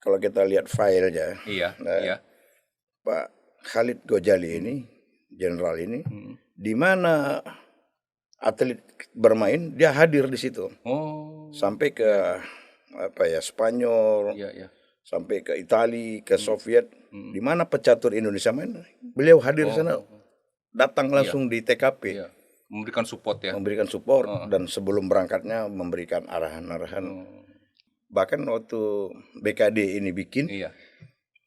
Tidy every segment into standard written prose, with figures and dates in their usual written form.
kalau kita lihat filenya, Iya, iya. Pak Khalid Gojali ini, jenderal ini, di mana atlet bermain dia hadir di situ, Oh, sampai ke Spanyol, iya. sampai ke Italia, ke Soviet, di mana pecatur Indonesia main, beliau hadir di sana, datang langsung di TKP, Iya. Memberikan support ya. memberikan support dan sebelum berangkatnya memberikan arahan-arahan. Bahkan waktu BKD ini bikin Iya.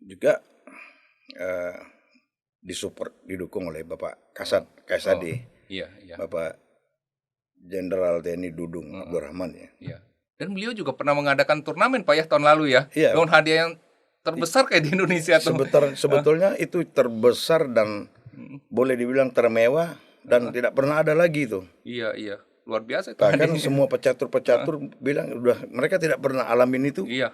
juga disupport, didukung oleh Bapak Kasade, Iya. Bapak Jenderal TNI Dudung Abdurrahman ya. Iya. Dan beliau juga pernah mengadakan turnamen Pak ya tahun lalu ya. Iya. Dengan hadiah yang terbesar kayak di Indonesia tuh. Sebetulnya itu terbesar dan boleh dibilang termewah dan tidak pernah ada lagi itu. Iya. Luar biasa itu. Bahkan semua pecatur-pecatur bilang udah mereka tidak pernah alamin itu. Iya.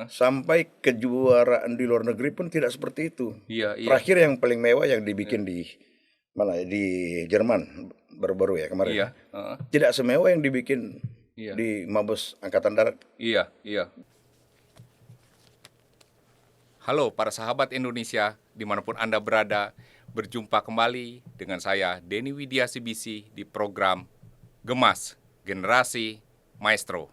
Sampai kejuaraan di luar negeri pun tidak seperti itu. Iya. Terakhir yang paling mewah yang dibikin di mana? Di Jerman baru-baru ya kemarin. Iya. Tidak semewah yang dibikin di Mabes Angkatan Darat. Iya. Halo para sahabat Indonesia, dimanapun Anda berada, berjumpa kembali dengan saya Denny Widya Sibisi di program Gemas Generasi Maestro.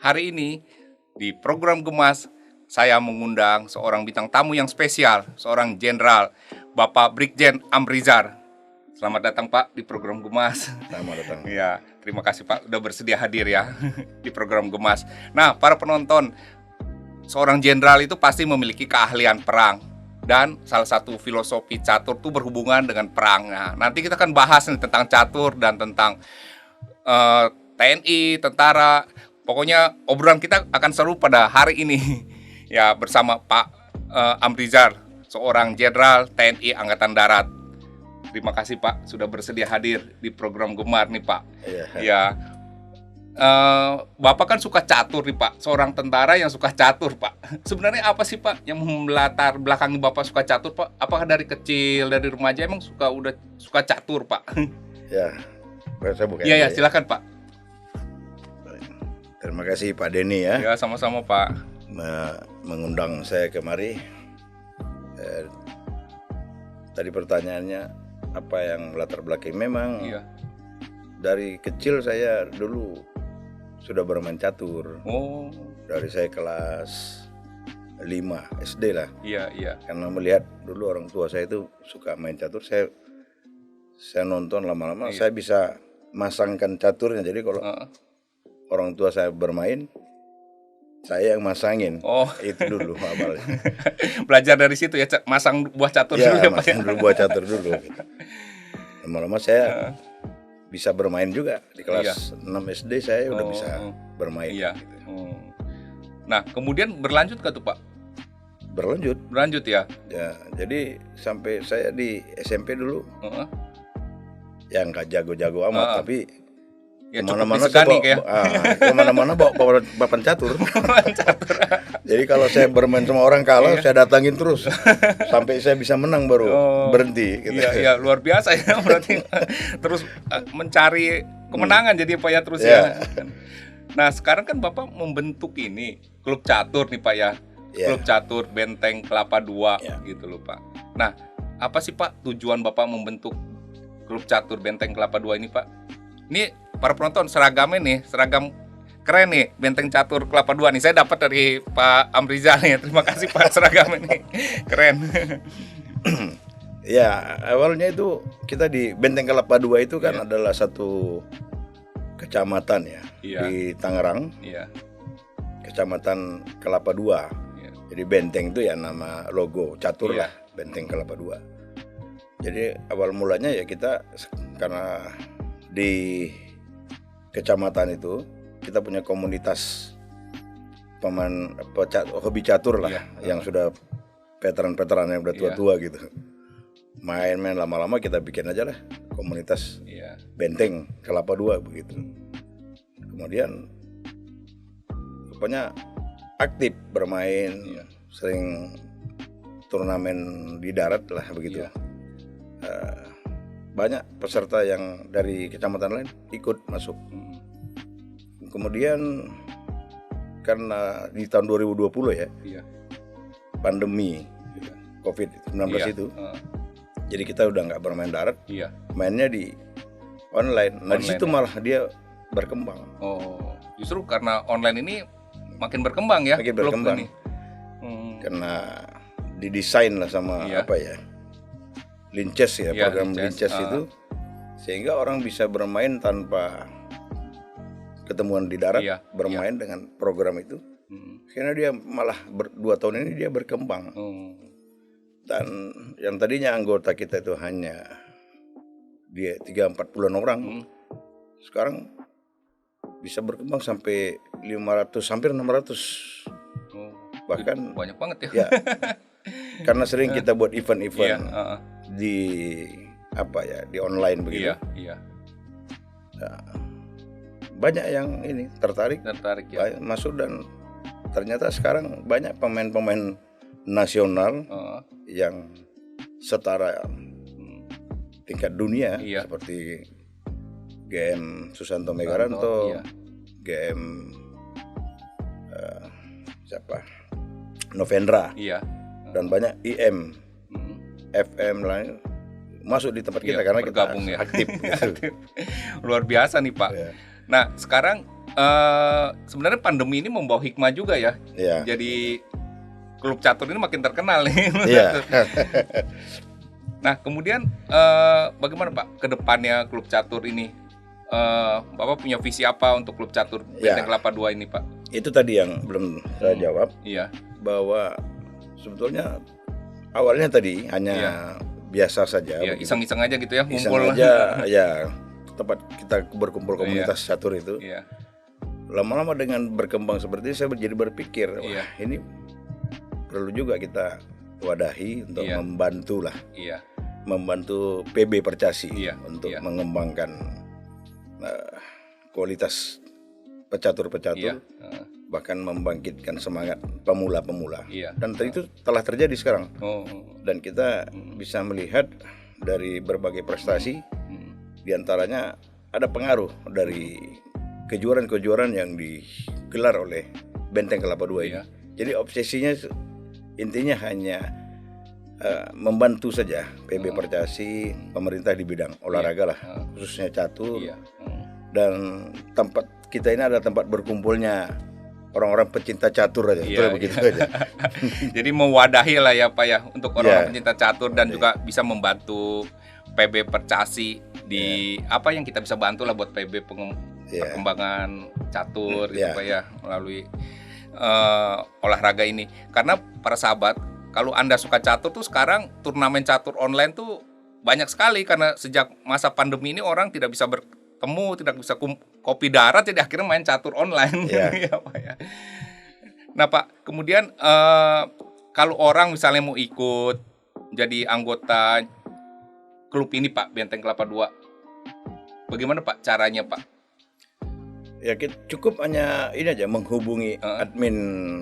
Hari ini di program Gemas saya mengundang seorang bintang tamu yang spesial, seorang jenderal, Bapak Brigjen Amrizar. Selamat datang Pak di program Gemas. Selamat datang. Ya, terima kasih Pak udah bersedia hadir ya di program Gemas. Nah, para penonton, seorang jenderal itu pasti memiliki keahlian perang. Dan salah satu filosofi catur itu berhubungan dengan perang. Nah, nanti kita akan bahas nih tentang catur dan tentang TNI, tentara. Pokoknya obrolan kita akan seru pada hari ini ya bersama Pak Amrizar, seorang jenderal TNI Angkatan Darat. Terima kasih Pak sudah bersedia hadir di program Gemar nih Pak. Iya. Ya, Bapak kan suka catur nih Pak, seorang tentara yang suka catur Pak. Sebenarnya apa sih Pak yang melatar belakangi Bapak suka catur Pak? Apakah dari kecil, dari remaja emang udah suka catur Pak? Ya, saya bukan. Iya, silakan Pak. Terima kasih Pak Denny ya. Ya, sama-sama Pak. Mengundang saya kemari. Tadi pertanyaannya apa yang latar belakang? Memang dari kecil saya dulu sudah bermain catur. Oh. Dari saya kelas 5 SD lah. Iya. Karena melihat dulu orang tua saya itu suka main catur, saya nonton lama-lama. Saya bisa masangkan caturnya. Jadi kalau orang tua saya bermain, saya yang masangin. Oh, itu dulu awalnya. Belajar dari situ ya, masang buah catur dulu ya Pak. Masang dulu buah catur dulu. Gitu. Lama-lama saya bisa bermain juga. Di kelas 6 SD saya udah bisa bermain. Iya. Gitu. Nah, kemudian berlanjut ke tuh Pak? Berlanjut ya? Ya, jadi sampai saya di SMP dulu, yang gak jago-jago amat, tapi ya, kemana-mana bawa papan catur. Jadi kalau saya bermain sama orang kalah, saya datangin terus sampai saya bisa menang baru berhenti. Gitu. Iya, luar biasa ya berarti terus mencari kemenangan jadi Pak ya terus ya. Nah sekarang kan Bapak membentuk ini klub catur nih Pak ya, klub catur Benteng Kelapa II gitu loh Pak. Nah apa sih Pak tujuan Bapak membentuk klub catur Benteng Kelapa II ini Pak? Ini para penonton seragamnya nih, seragam keren nih Benteng Catur Kelapa II nih. Saya dapat dari Pak Amrizar nih. Terima kasih Pak seragamnya nih. Keren. Ya, awalnya itu kita di Benteng Kelapa II itu kan adalah satu kecamatan ya di Tangerang. Kecamatan Kelapa II. Jadi benteng itu ya nama logo catur lah, Benteng Kelapa II. Jadi awal mulanya ya kita karena di kecamatan itu kita punya komunitas pemain hobi catur lah yang sudah veteran yang udah tua-tua gitu. main-main lama-lama kita bikin aja lah komunitas Iya. Benteng Kelapa II begitu. Kemudian pokoknya aktif bermain, Iya. sering turnamen di darat lah begitu. Iya. Banyak peserta yang dari kecamatan lain ikut masuk. Kemudian karena di tahun 2020 ya, Iya. pandemi Iya. COVID-19 Iya. itu, jadi kita udah nggak bermain darat, Iya. mainnya di online. Nah di Online situ ya. malah dia berkembang. Oh, justru karena online ini makin berkembang ya, Makin klub berkembang. ini. Karena didesain lah sama Iya. apa ya, Linces ya, Iya, program Linces, Linces itu, sehingga orang bisa bermain tanpa ketemuan di darat, Iya, bermain dengan program itu. Karena dia malah 2 tahun ini dia berkembang. Dan yang tadinya anggota kita itu hanya dia 3-4 orang, sekarang bisa berkembang sampai 500, hampir 600. Bahkan banyak banget ya. Ya, karena sering kita buat event-event Iya, di apa ya, di online begitu. iya. Nah, banyak yang ini tertarik ya. masuk, dan ternyata sekarang banyak pemain-pemain nasional yang setara tingkat dunia, Iya. seperti GM Susanto Megaranto, Iya. GM siapa, Novendra, Iya. dan banyak IM, FM lain masuk di tempat kita, Iya, karena bergabung kita ya. aktif. Gitu. Luar biasa nih Pak. Ya. Nah sekarang sebenarnya pandemi ini membawa hikmah juga ya. Iya. Jadi klub catur ini makin terkenal nih. Iya. Nah kemudian bagaimana Pak ke depannya klub catur ini? Bapak punya visi apa untuk klub catur Ya. Benteng Kelapa II ini Pak? Itu tadi yang belum saya jawab, Iya. bahwa sebetulnya awalnya tadi hanya biasa saja, Iya, begitu. iseng-iseng aja gitu ya, Iseng ngumpul. aja, ya, tempat kita berkumpul komunitas catur itu. Iya. Lama-lama dengan berkembang seperti ini, saya jadi berpikir, wah ini perlu juga kita wadahi untuk membantu lah, membantu PB Percasi untuk mengembangkan kualitas pecatur-pecatur, bahkan membangkitkan semangat pemula-pemula. Dan itu telah terjadi sekarang. Dan kita bisa melihat dari berbagai prestasi, diantaranya ada pengaruh dari kejuaraan-kejuaraan yang digelar oleh Benteng Kelapa II ini. Jadi obsesinya intinya hanya membantu saja PB Percasi, pemerintah di bidang olahraga lah, khususnya catur. Dan tempat kita ini adalah tempat berkumpulnya orang-orang pecinta catur aja, begitu aja. Jadi mewadahi lah ya Pak ya, untuk orang-orang pecinta catur, dan juga bisa membantu PB Percasi di apa yang kita bisa bantu lah buat PB perkembangan catur gitu Pak ya, melalui olahraga ini. Karena para sahabat, kalau Anda suka catur tuh sekarang turnamen catur online tuh banyak sekali, karena sejak masa pandemi ini orang tidak bisa bertemu, tidak bisa kopi darat, jadi akhirnya main catur online. Ya, Pak ya. Nah Pak, kemudian kalau orang misalnya mau ikut jadi anggota klub ini Pak, Benteng Kelapa II, bagaimana Pak caranya Pak? Ya cukup hanya ini aja, menghubungi admin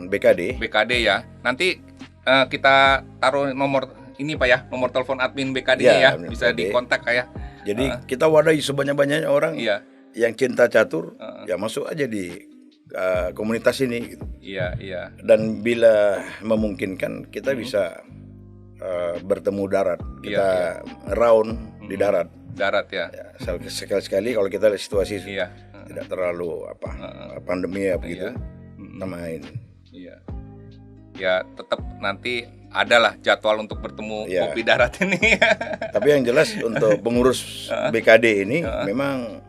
BKD. BKD ya. Nanti kita taruh nomor ini Pak ya, nomor telepon admin BKD-nya ya, bisa BKD. Dikontak ya. Jadi kita wadahi sebanyak-banyaknya orang yang cinta catur, ya masuk aja di komunitas ini. Gitu. Iya. Dan bila memungkinkan kita bisa bertemu darat, kita round di darat. Darat ya. Sekali-sekali kalau kita lihat situasi tidak terlalu pandemi ya begitu, kita main. Iya. Ya tetap nanti adalah jadwal untuk bertemu kopi darat ini. Tapi yang jelas untuk pengurus BKD ini memang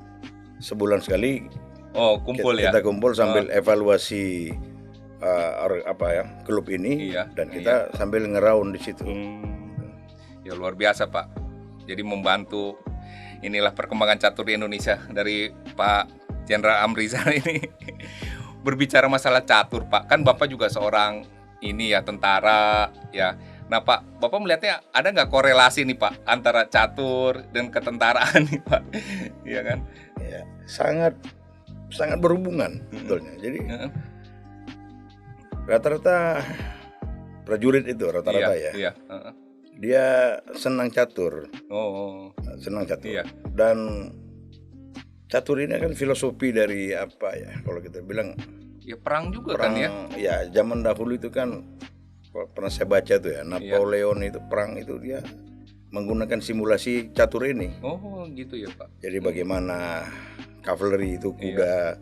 sebulan sekali kumpul kita kumpul sambil evaluasi klub ini, dan kita sambil ngeraun di situ. Ya luar biasa Pak. Jadi membantu inilah perkembangan catur di Indonesia dari Pak Jenderal Amrizal ini. Berbicara masalah catur Pak, kan Bapak juga seorang ini ya, tentara ya. Nah Pak, Bapak melihatnya ada nggak korelasi nih Pak antara catur dan ketentaraan nih Pak? Iya kan? Ya, sangat berhubungan sebetulnya. Jadi rata-rata prajurit itu rata-rata ya. Iya. Dia senang catur. Senang catur. Iya. Dan catur ini kan filosofi dari apa ya? Kalau kita bilang ya perang juga kan ya. Ya, zaman dahulu itu kan pernah saya baca tuh ya, Napoleon itu perang itu dia menggunakan simulasi catur ini. Oh, gitu ya, Pak. Jadi bagaimana kavaleri itu kuda,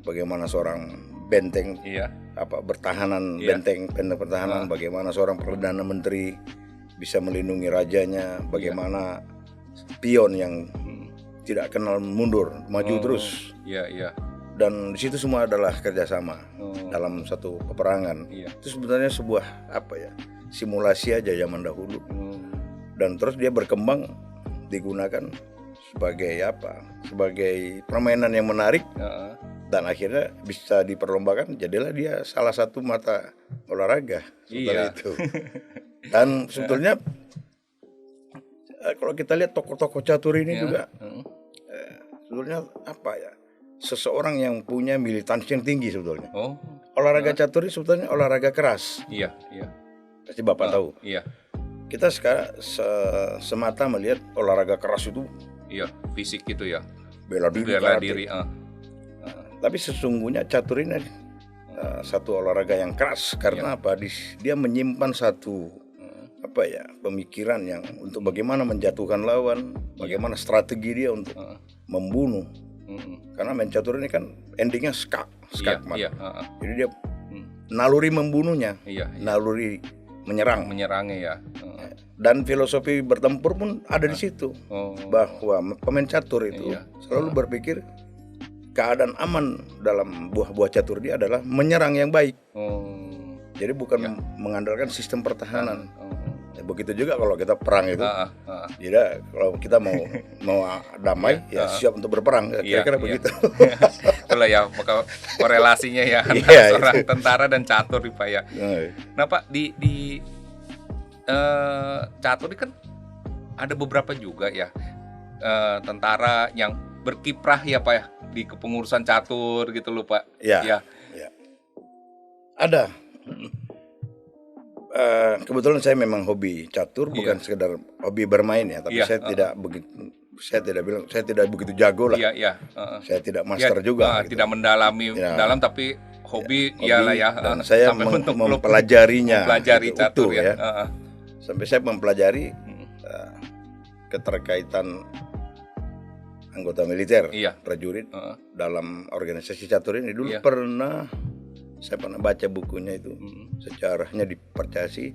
bagaimana seorang benteng pertahanan, benteng pertahanan, bagaimana seorang perdana menteri bisa melindungi rajanya, bagaimana pion yang tidak kenal mundur, maju terus. Iya. Dan di situ semua adalah kerjasama dalam satu peperangan. Itu sebenarnya sebuah simulasi aja zaman dahulu. Dan terus dia berkembang digunakan sebagai permainan yang menarik. Dan akhirnya bisa diperlombakan, jadilah dia salah satu mata olahraga setelah itu. Dan sebetulnya kalau kita lihat tokoh-tokoh catur ini juga sebetulnya seseorang yang punya militansi yang tinggi sebetulnya. Olahraga catur ini sebetulnya olahraga keras. Iya. Pasti Bapak tahu. Iya. Kita sekarang semata melihat olahraga keras itu. Iya, fisik gitu ya. Bela diri. Tapi sesungguhnya catur ini satu olahraga yang keras karena dia menyimpan satu pemikiran yang untuk bagaimana menjatuhkan lawan, bagaimana strategi dia untuk membunuh. Karena main catur ini kan endingnya skakmat. Jadi dia naluri membunuhnya, naluri menyerangnya ya. Dan filosofi bertempur pun ada di situ. Bahwa pemain catur itu selalu berpikir keadaan aman dalam buah catur dia adalah menyerang yang baik. Jadi bukan mengandalkan sistem pertahanan. Begitu juga kalau kita perang itu. Jadi kalau kita mau damai siap untuk berperang. Kira-kira begitu. Itulah ya korelasinya ya antara seorang tentara dan catur Pak ya. Nah Pak di catur ini kan ada beberapa juga ya tentara yang berkiprah ya Pak ya di kepengurusan catur gitu loh Pak. Ya. Ada. Kebetulan saya memang hobi catur, bukan sekedar hobi bermain ya, tapi saya tidak begitu jago lah. Saya tidak master juga. Tidak mendalami dalam, tapi hobi iyalah ya. Dan saya mempelajarinya. Mempelajari catur ya. Sampai saya mempelajari keterkaitan anggota militer, prajurit dalam organisasi catur ini. Dulu saya pernah baca bukunya itu, sejarahnya di Percasi.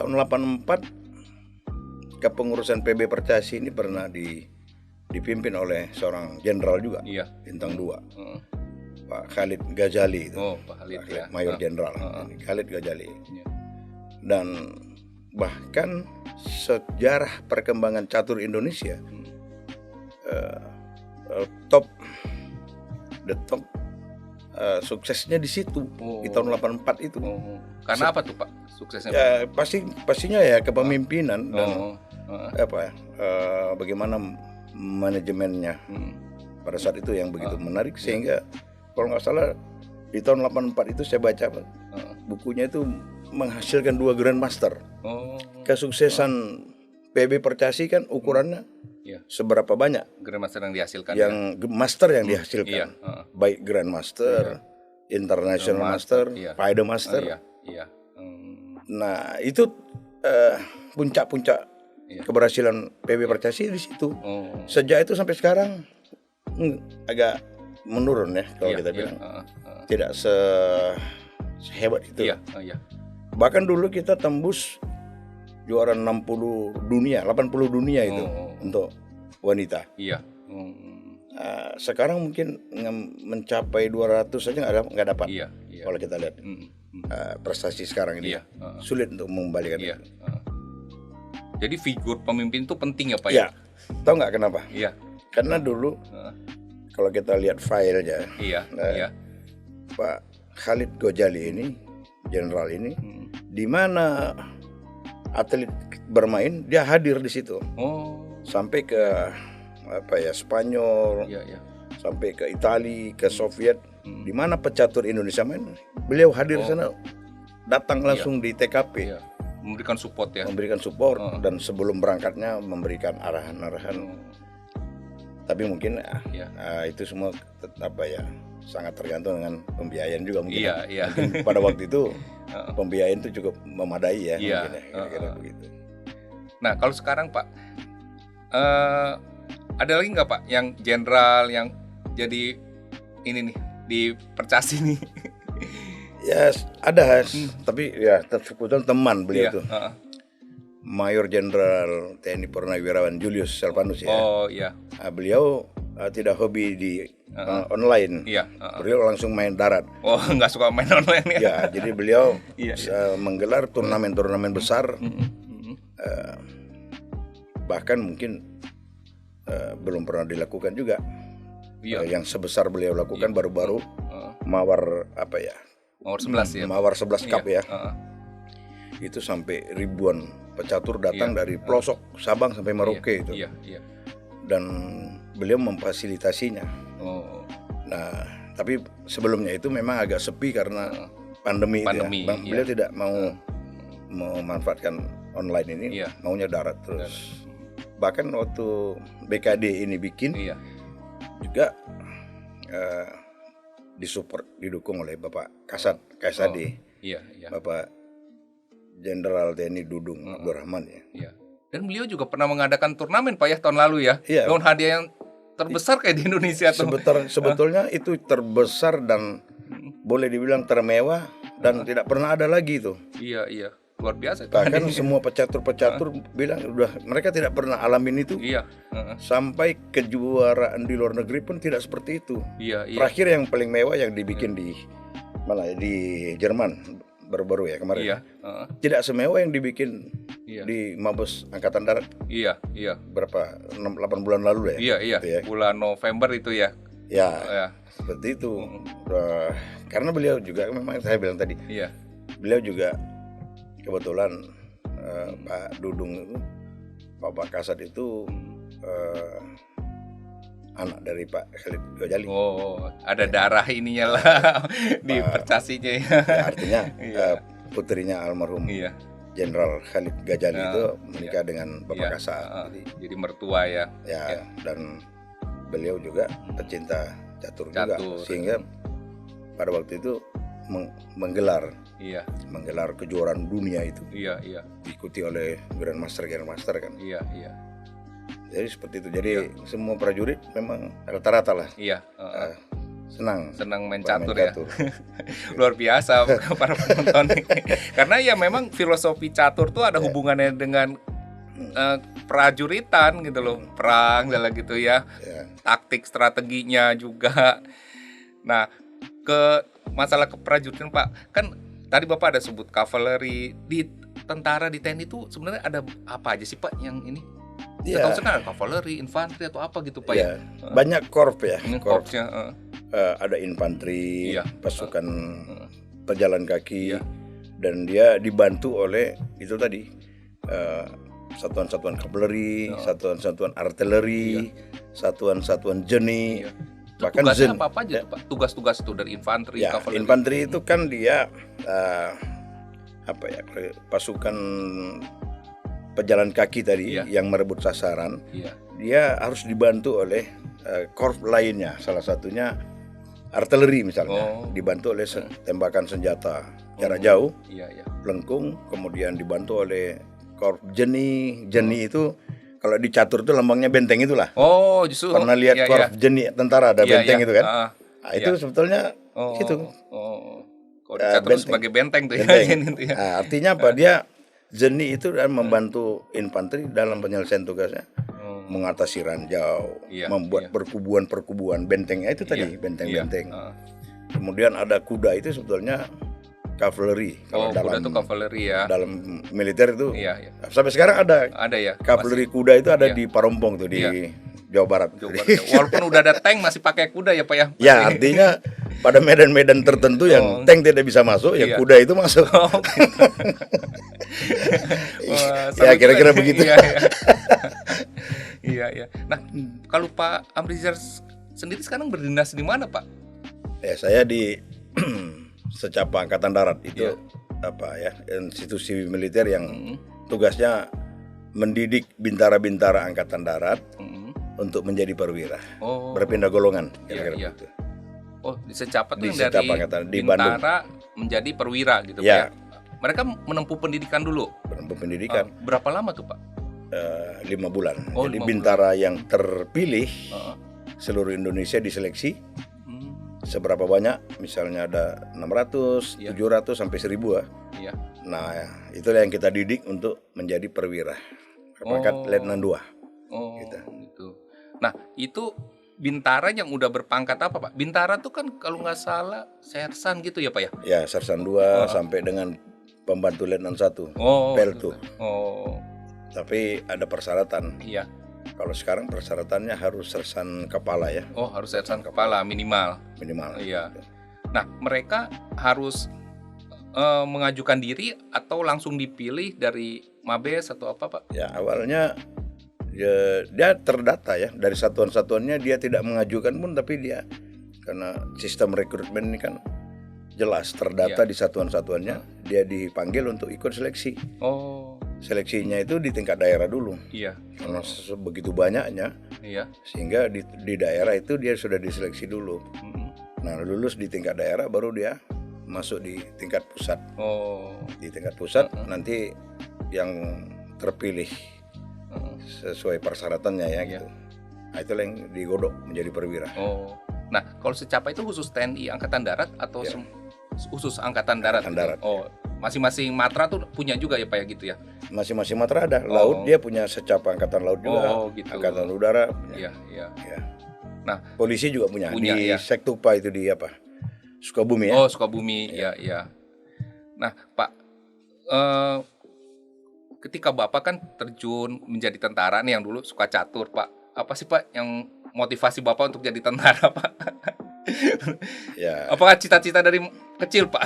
Tahun 84 kepengurusan PB Percasi ini pernah dipimpin oleh seorang jenderal juga, bintang 2, Pak Khalid Ghazali itu. Pak Khalid Mayor Jenderal Khalid Ghazali. Dan bahkan sejarah perkembangan catur Indonesia the top suksesnya di situ di tahun 84 itu. Karena apa tuh Pak suksesnya? Ya pastinya ya kepemimpinan dan bagaimana manajemennya pada saat itu yang begitu menarik, sehingga kalau nggak salah di tahun 84 itu saya baca bukunya itu menghasilkan 2 Grandmaster. Kesuksesan PB Percasi kan ukurannya seberapa banyak Grandmaster yang dihasilkan, master yang dihasilkan, baik Grandmaster, International Master, FIDE Master. Nah itu puncak-puncak keberhasilan PB Percasi di situ. Sejak itu sampai sekarang agak menurun ya kalau kita bilang, tidak sehebat itu. Bahkan dulu kita tembus juara 80 dunia itu untuk wanita. Sekarang mungkin mencapai 200 saja nggak dapat. Kalau kita lihat prestasi sekarang ini sulit untuk mengembalikan itu. Jadi figur pemimpin itu penting ya Pak ya? Tahu nggak kenapa? Karena dulu kalau kita lihat filenya, Pak Khalid Ghazali ini, jenderal ini, di mana atlet bermain dia hadir di situ. Oh. Sampai ke Spanyol, sampai ke Italia, ke Soviet, di mana pecatur Indonesia main, beliau hadir di sana, datang langsung di TKP, memberikan support ya. Memberikan support dan sebelum berangkatnya memberikan arahan-arahan. Tapi mungkin itu semua sangat tergantung dengan pembiayaan juga mungkin. Mungkin pada waktu itu pembiayaan itu cukup memadai ya. Kira-kira begitu. Nah kalau sekarang Pak, ada lagi nggak Pak yang jenderal yang jadi ini nih di Percasi nih? Ya ada, tapi ya kebetulan teman beliau tuh. Mayor Jenderal TNI Purnawirawan Julius Selpanus ya. Oh iya. Beliau tidak hobi di online. Beliau langsung main darat. Oh nggak suka main online ya? Ya jadi beliau menggelar turnamen-turnamen besar. Bahkan mungkin belum pernah dilakukan juga. Yang sebesar beliau lakukan baru-baru Mawar Mawar 11 ya. Mawar 11 Cup ya. Itu sampai ribuan pecatur datang dari pelosok Sabang sampai Merauke itu. Dan beliau memfasilitasinya. Nah, tapi sebelumnya itu memang agak sepi karena pandemi. Beliau tidak mau memanfaatkan online ini, maunya darat terus. Bahkan waktu BKD ini bikin juga disupport, didukung oleh Bapak Kasade, Bapak Jenderal TNI Dudung Abdurrahman ya. Dan beliau juga pernah mengadakan turnamen Pak ya tahun lalu ya. Dengan hadiah yang terbesar kayak di Indonesia tuh. Sebetulnya itu terbesar dan boleh dibilang termewah dan tidak pernah ada lagi itu. Iya. Luar biasa. Bahkan semua pecatur-pecatur bilang mereka tidak pernah alamin itu. Sampai kejuaraan di luar negeri pun tidak seperti itu. Terakhir yang paling mewah yang dibikin di Jerman baru-baru ya kemarin. Tidak semewah yang dibikin di Mabes Angkatan Darat. Berapa 8 bulan lalu ya? Gitu ya. Bulan November itu ya. Seperti itu. Karena beliau juga memang saya bilang tadi. Beliau juga kebetulan Pak Dudung itu, Pak Kasat itu anak dari Pak Khalid Ghazali. Oh, ada darah ininya lah di Percasinya ya. Artinya putrinya almarhum Jenderal Khalid Ghazali itu menikah dengan Bapak Kasat. Jadi mertua ya. Dan beliau juga pecinta catur juga, sehingga pada waktu itu menggelar kejuaraan dunia itu. Diikuti oleh Grandmaster kan. Jadi seperti itu. Jadi semua prajurit memang rata-rata lah. Senang main catur ya. Luar biasa para penonton. Karena ya memang filosofi catur tuh ada hubungannya dengan prajuritan gitu loh, perang dan gitu ya. Taktik strateginya juga. Nah, ke masalah keprajuritan Pak, kan tadi Bapak ada sebut kavaleri di tentara di TNI itu sebenarnya ada apa aja sih Pak yang ini? Saya tahu ada kavaleri, infanteri atau apa gitu Pak ya? Banyak korps ya. Korpsnya. Ada infanteri, pasukan pejalan kaki, dan dia dibantu oleh itu tadi satuan-satuan kavaleri, satuan-satuan artileri, satuan-satuan jeni. Bahkan tugasnya apa aja tuh Pak? Tugas-tugas itu dari infanteri, kavaleri. Infanteri itu kan dia pasukan pejalan kaki tadi yang merebut sasaran. Dia harus dibantu oleh korps lainnya. Salah satunya artileri misalnya, dibantu oleh tembakan senjata jarak jauh, lengkung, kemudian dibantu oleh korps jeni. Jeni itu kalau di catur itu lambangnya benteng itulah. Oh, justru pernah lihat korps jeni tentara ada benteng itu kan? Itu sebetulnya itu. Kalau di catur sebagai benteng tuh ya. Artinya apa? Dia jeni itu membantu infanteri dalam penyelesaian tugasnya, mengatasi ranjau, membuat perkubuan-perkubuan, bentengnya itu tadi, benteng-benteng. Kemudian ada kuda, itu sebetulnya kavaleri. Kalau dalam kuda itu kavaleri ya. Dalam militer itu. Sampai sekarang ada ya. Kavaleri kuda itu ada di Parompong tuh di Jawa Barat. Walaupun udah ada tank masih pakai kuda ya Pak ya. Ya, artinya pada medan-medan tertentu yang tank tidak bisa masuk, ya Iya. kuda itu masuk. Oh, gitu. Wah, seru Ya kira-kira juga nih. begitu. Iya, iya. Iya, iya. Nah, kalau Pak Amrizar sendiri sekarang berdinas di mana, Pak? Ya saya di Secapa Angkatan Darat itu Iya. apa ya, institusi militer yang Mm, tugasnya mendidik bintara-bintara Angkatan Darat mm. untuk menjadi perwira, Oh, berpindah golongan Iya, kira-kira iya. begitu. oh di Secapa tuh Di yang Secapa dari Angkatan di Bandung. bintara menjadi perwira gitu, Pak. Ya. Ya? Mereka menempuh pendidikan dulu. Menempuh pendidikan Berapa lama tuh, Pak? 5 bulan. Oh, Jadi 5 bintara yang terpilih Heeh. seluruh Indonesia diseleksi Hmm, seberapa banyak, misalnya ada 600, Iya. 700 sampai 1000 ya. iya. Nah, itulah yang kita didik untuk menjadi perwira. Pangkat Oh. Letnan 2. Oh, Gitu. gitu. Nah, itu bintara yang udah berpangkat apa, Pak? Bintara tuh kan kalau nggak salah sersan gitu ya, Pak ya? Ya, Sersan 2 sampai dengan pembantu Letnan 1. Oh, Peltu. oh, Tapi ada persyaratan. iya. Kalau sekarang persyaratannya harus sersan kepala ya, Oh, harus sersan kepala minimal. minimal. Iya. Nah, mereka harus mengajukan diri atau langsung dipilih dari Mabes atau apa, Pak? Ya, awalnya dia terdata ya dari satuan-satuannya, dia tidak mengajukan pun, tapi dia karena sistem rekrutmen ini kan jelas terdata Iya. di satuan-satuannya, dia dipanggil untuk ikut seleksi. Oh, Seleksinya itu di tingkat daerah dulu, iya. karena begitu banyaknya, Iya. sehingga di daerah itu dia sudah diseleksi dulu. Mm. Nah, lulus di tingkat daerah baru dia masuk di tingkat pusat. Oh, Di tingkat pusat nanti yang terpilih sesuai persyaratannya ya gitu. Nah, itulah yang digodok menjadi perwira. oh. Nah, kalau Secapa itu khusus TNI Angkatan Darat atau Ya. khusus Angkatan Darat? Angkatan gitu? Darat. Oh, masing-masing matra tuh punya juga ya, Pak ya gitu ya? Masing-masing matra ada. Laut dia punya Secapa Angkatan Laut juga. Oh, gitu. Angkatan Udara punya. Iya, iya. Ya. Nah, Polisi juga punya. Punya, Di ya. Sektupa itu di apa? Sukabumi ya. oh, Sukabumi, ya, ya. Nah, Pak, ketika Bapak kan terjun menjadi tentara nih, yang dulu suka catur, Pak. Apa sih, Pak, yang motivasi Bapak untuk jadi tentara, Pak? Ya, Apakah cita-cita dari kecil, Pak?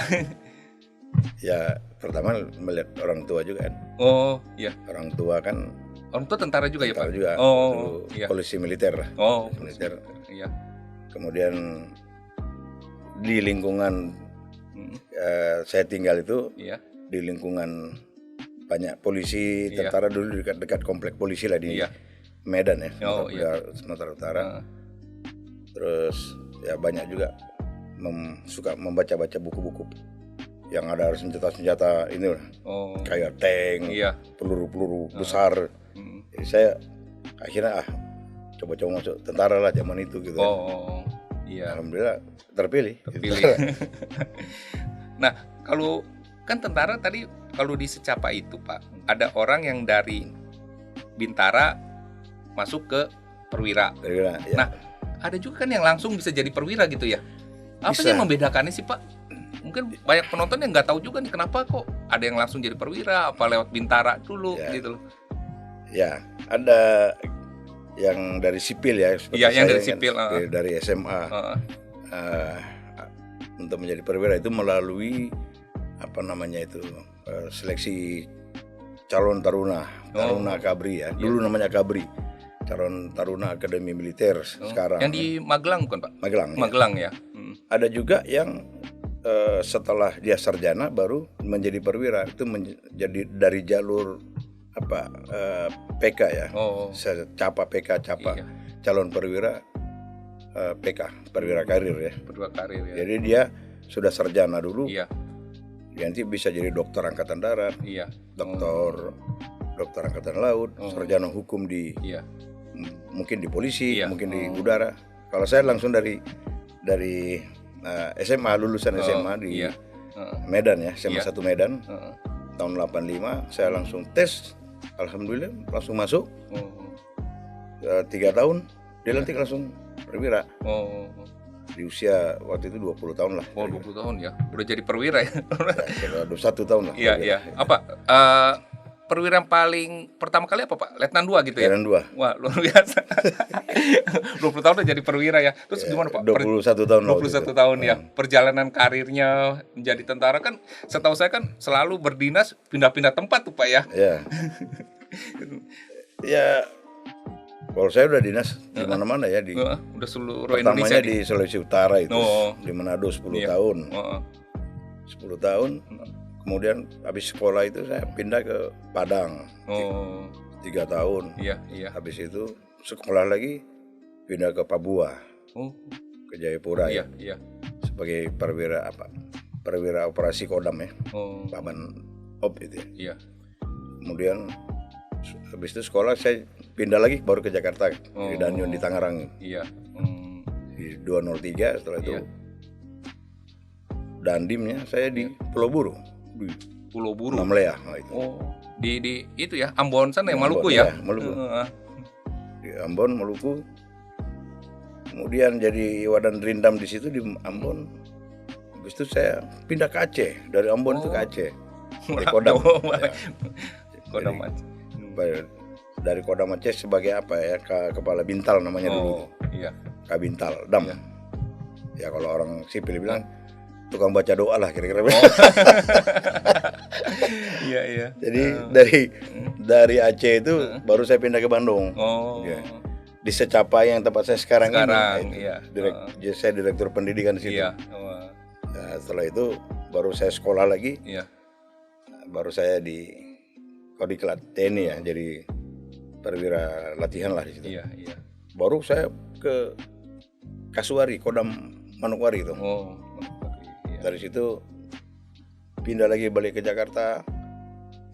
ya pertama melihat orang tua juga kan. Oh, iya. Orang tua kan Orang tua tentara juga ya, Pak? tentara juga. Oh, Dulu iya. polisi militer lah. Oh, Militer. iya. Kemudian di lingkungan Mm, saya tinggal itu iya. di lingkungan banyak polisi, Iya. tentara, dulu dekat komplek polisi lah di Iya. Medan ya, Oh, Sumatera Utara. Heeh. Terus ya banyak juga suka membaca-baca buku-buku yang ada senjata-senjata ini lah, Oh, kayak tank, iya. peluru-peluru besar. Mm. Jadi saya akhirnya coba-coba masuk tentara lah zaman itu gitu. Oh, iya. Alhamdulillah terpilih. Terpilih. Nah, kalau kan tentara tadi, kalau di Secapa itu, Pak, ada orang yang dari bintara masuk ke perwira. Perwira, ya. Nah, ada juga kan yang langsung bisa jadi perwira gitu ya. Apa sih Bisa. yang membedakannya sih, Pak? Mungkin banyak penonton yang nggak tahu juga nih kenapa kok ada yang langsung jadi perwira, apa lewat bintara dulu Ya. gitu loh. Ya, ada yang dari sipil ya. seperti Iya, yang saya dari kan, sipil, dari SMA. Heeh. Untuk menjadi perwira itu melalui apa namanya itu, seleksi calon taruna Kabri ya. Dulu namanya Kabri, calon taruna Akademi Militer. Sekarang Yang di Magelang bukan, Pak? Magelang. Ya. Magelang ya. Hmm. Ada juga yang setelah dia sarjana baru menjadi perwira, itu menjadi dari jalur apa, PK ya. Oh, Capa PK, iya. calon perwira, PK, perwira karir ya. Berdua karir ya. Jadi dia sudah sarjana dulu, Iya, nanti bisa jadi dokter angkatan darat, iya. dokter angkatan laut, sarjana hukum di Iya. mungkin di polisi, Iya. mungkin di udara. Kalau saya langsung dari SMA, lulusan SMA di iya. Heeh. Medan ya, SMA Iya. 1 Medan Heeh. tahun 85. Saya langsung tes, alhamdulillah langsung masuk. Oh. 3 tahun dilantik langsung perwira Oh. di usia waktu itu 20 tahun lah. Oh, 20 tahun ya. Udah jadi perwira ya. Ya, 21 tahun lah. Iya, perwira. iya. Apa perwira yang paling pertama kali apa Pak? Letnan 2 gitu ya? Letnan 2. Wah, luar biasa. 20 tahun udah jadi perwira ya. Terus gimana Pak? 21 tahun. 21 tahun ya. Perjalanan karirnya menjadi tentara kan, setahu saya kan selalu berdinas pindah-pindah tempat tuh Pak ya. Ya. Ya, kalau saya udah dinas di mana-mana ya, di udah seluruh pertamanya Indonesia di Sulawesi Utara itu, di Manado 10 Iya. tahun. 10 tahun. Kemudian habis sekolah itu saya pindah ke Padang. 3 tahun. Iya, iya. Habis itu sekolah lagi pindah ke Papua, ke Jayapura Iya, ya. iya. Sebagai perwira perwira operasi Kodam ya. Paman Op itu ya. Iya. Kemudian habis itu sekolah saya pindah lagi baru ke Jakarta, di Danyun di Tangerang. Iya. Di 203, setelah itu Iya. Dandimnya saya di Pulau Buru. Di Pulau Buru. Namlea. Nah, itu. Di itu ya, Ambon sana ya, Ambon, Maluku ya. ya, Maluku. Di Ambon, Maluku. Kemudian jadi Wadan Rindam di situ di Ambon. Habis itu saya pindah ke Aceh, dari Ambon itu ke Aceh. Dari Kodam. Kodam Dari Kodam Aceh sebagai apa ya? Kepala Bintal namanya dulu. Iya. Kabintal, Dam. Iya. Ya kalau orang sipil bilang tukang baca doa lah kira-kira. Iya, iya. Jadi dari Aceh itu baru saya pindah ke Bandung. Ya. Di Secapai yang tempat saya sekarang ini. Iya. Saya direktur pendidikan di situ. Iya. Nah, setelah itu baru saya sekolah lagi. Iya. Baru saya di Kodiklat TNI ya, jadi perwira latihan lah di situ. Iya, iya. Baru saya ke Kasuari, Kodam Manokwari itu. Iya. Dari situ pindah lagi balik ke Jakarta.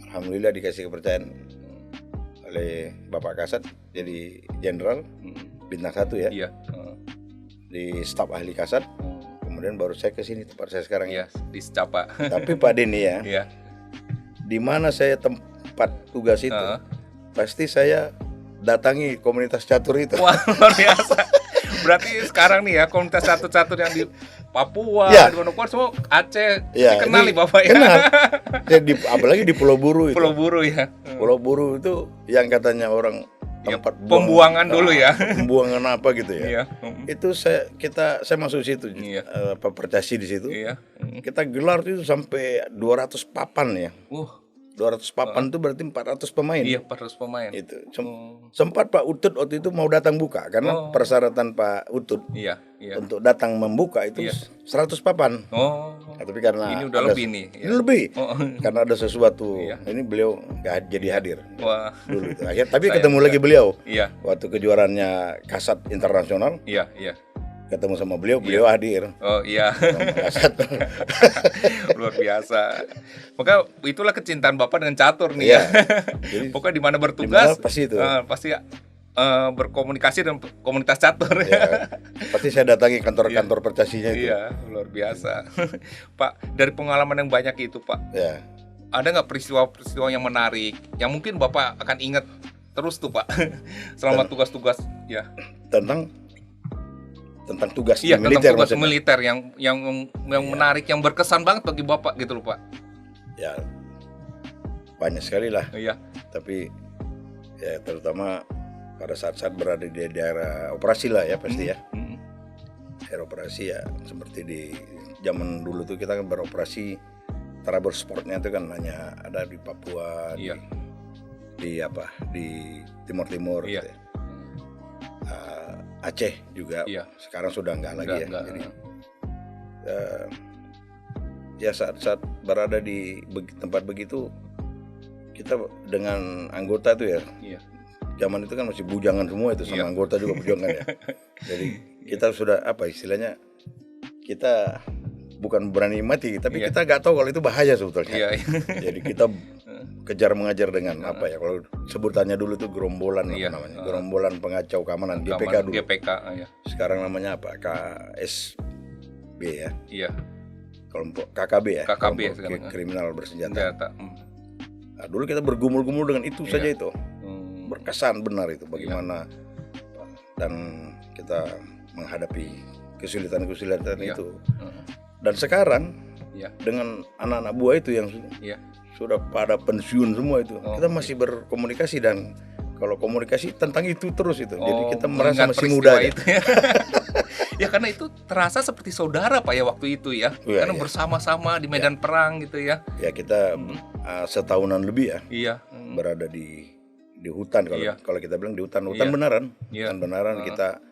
Alhamdulillah dikasih kepercayaan oleh Bapak Kasat jadi jenderal bintang 1 ya. Iya. Di staf ahli Kasat. Kemudian baru saya ke sini tempat saya sekarang. Iya, di Secapa. Tapi Pak Denny ya. Iya. Di mana saya tempat tugas itu, pasti saya datangi komunitas catur itu. Wah, luar biasa. Berarti sekarang nih ya komunitas catur-catur yang di Papua, Ya. di Manokwari, semua Aceh, Ya, dikenali ini Bapak ya. kenal. Apalagi di Pulau Buru itu. Pulau Buru ya. Pulau Buru itu yang katanya orang tempat pembuangan dulu ya. Pembuangan apa gitu ya. Iya. Itu saya masuk situ. Iya. Percasi di situ. Iya. Kita gelar itu sampai 200 papan ya. 200 papan itu berarti 400 pemain. Iya, 400 pemain. Itu. Sempat Pak Utut waktu itu mau datang buka karena persyaratan Pak Utut Iya, iya. untuk datang membuka itu 100 papan. Tapi karena ini udah lebih nih. Ini lebih. Karena ada sesuatu. Iya. Ini beliau nggak jadi hadir. Wah. Dulu itu. Tapi ketemu lagi beliau. Iya. Waktu kejuaraannya Kasat Internasional. Iya, iya. Ketemu sama beliau hadir. Oh iya. Kasat. Luar biasa. Maka itulah kecintaan Bapak dengan catur nih Iya. ya. Jadi, pokoknya di mana bertugas pasti itu. Pasti berkomunikasi dengan komunitas catur Ya. Pasti saya datangi kantor-kantor percasinya itu. Iya, luar biasa. Pak, dari pengalaman yang banyak itu Pak, Ya. ada nggak peristiwa-peristiwa yang menarik yang mungkin Bapak akan ingat terus tuh Pak selama tugas-tugas ya? Tentang tugas militer, militer tugas militer yang menarik, yang berkesan banget bagi Bapak gitu loh Pak. Ya, banyak sekali lah. Iya. Tapi ya terutama pada saat-saat berada di daerah operasi lah ya pasti ya. Daerah operasi ya seperti di zaman dulu tuh kita kan beroperasi trouble sportnya itu kan hanya ada di Papua, Iya. di Timur Iya. gitu ya. Aceh juga. Iya. Sekarang sudah enggak lagi ya. Enggak. Jadi ya saat-saat berada di tempat begitu kita dengan anggota tuh ya. Iya. Zaman itu kan masih bujangan semua itu sama anggota juga bujangan ya. Jadi kita sudah apa istilahnya, kita bukan berani mati tapi kita nggak tahu kalau itu bahaya sebetulnya. Iya. Jadi kita kejar mengajar dengan apa ya, kalau sebutannya dulu itu gerombolan namanya, gerombolan pengacau keamanan, GPK dulu. GPK ya. Sekarang namanya apa? KSB ya. Iya. Kelompok KKB ya. KKB ya Kelompok kriminal bersenjata. Senjata. Nah, dulu kita bergumul-gumul dengan itu saja itu. Berkesan benar itu bagaimana dan kita menghadapi kesulitan-kesulitan itu. Dan sekarang Iya. dengan anak-anak buah itu yang Iya. sudah pada pensiun semua itu. Oh, Kita masih berkomunikasi, dan kalau komunikasi tentang itu terus itu. Jadi kita merasa mengingat masih peristiwa muda aja. itu ya. Ya karena itu terasa seperti saudara Pak ya waktu itu ya. Iya, Karena iya. bersama-sama di medan perang gitu ya. Ya kita setahunan lebih ya Iya. berada di hutan, kalau Iya. kalau kita bilang di hutan Iya. beneran. Iya. Hutan beneran, kita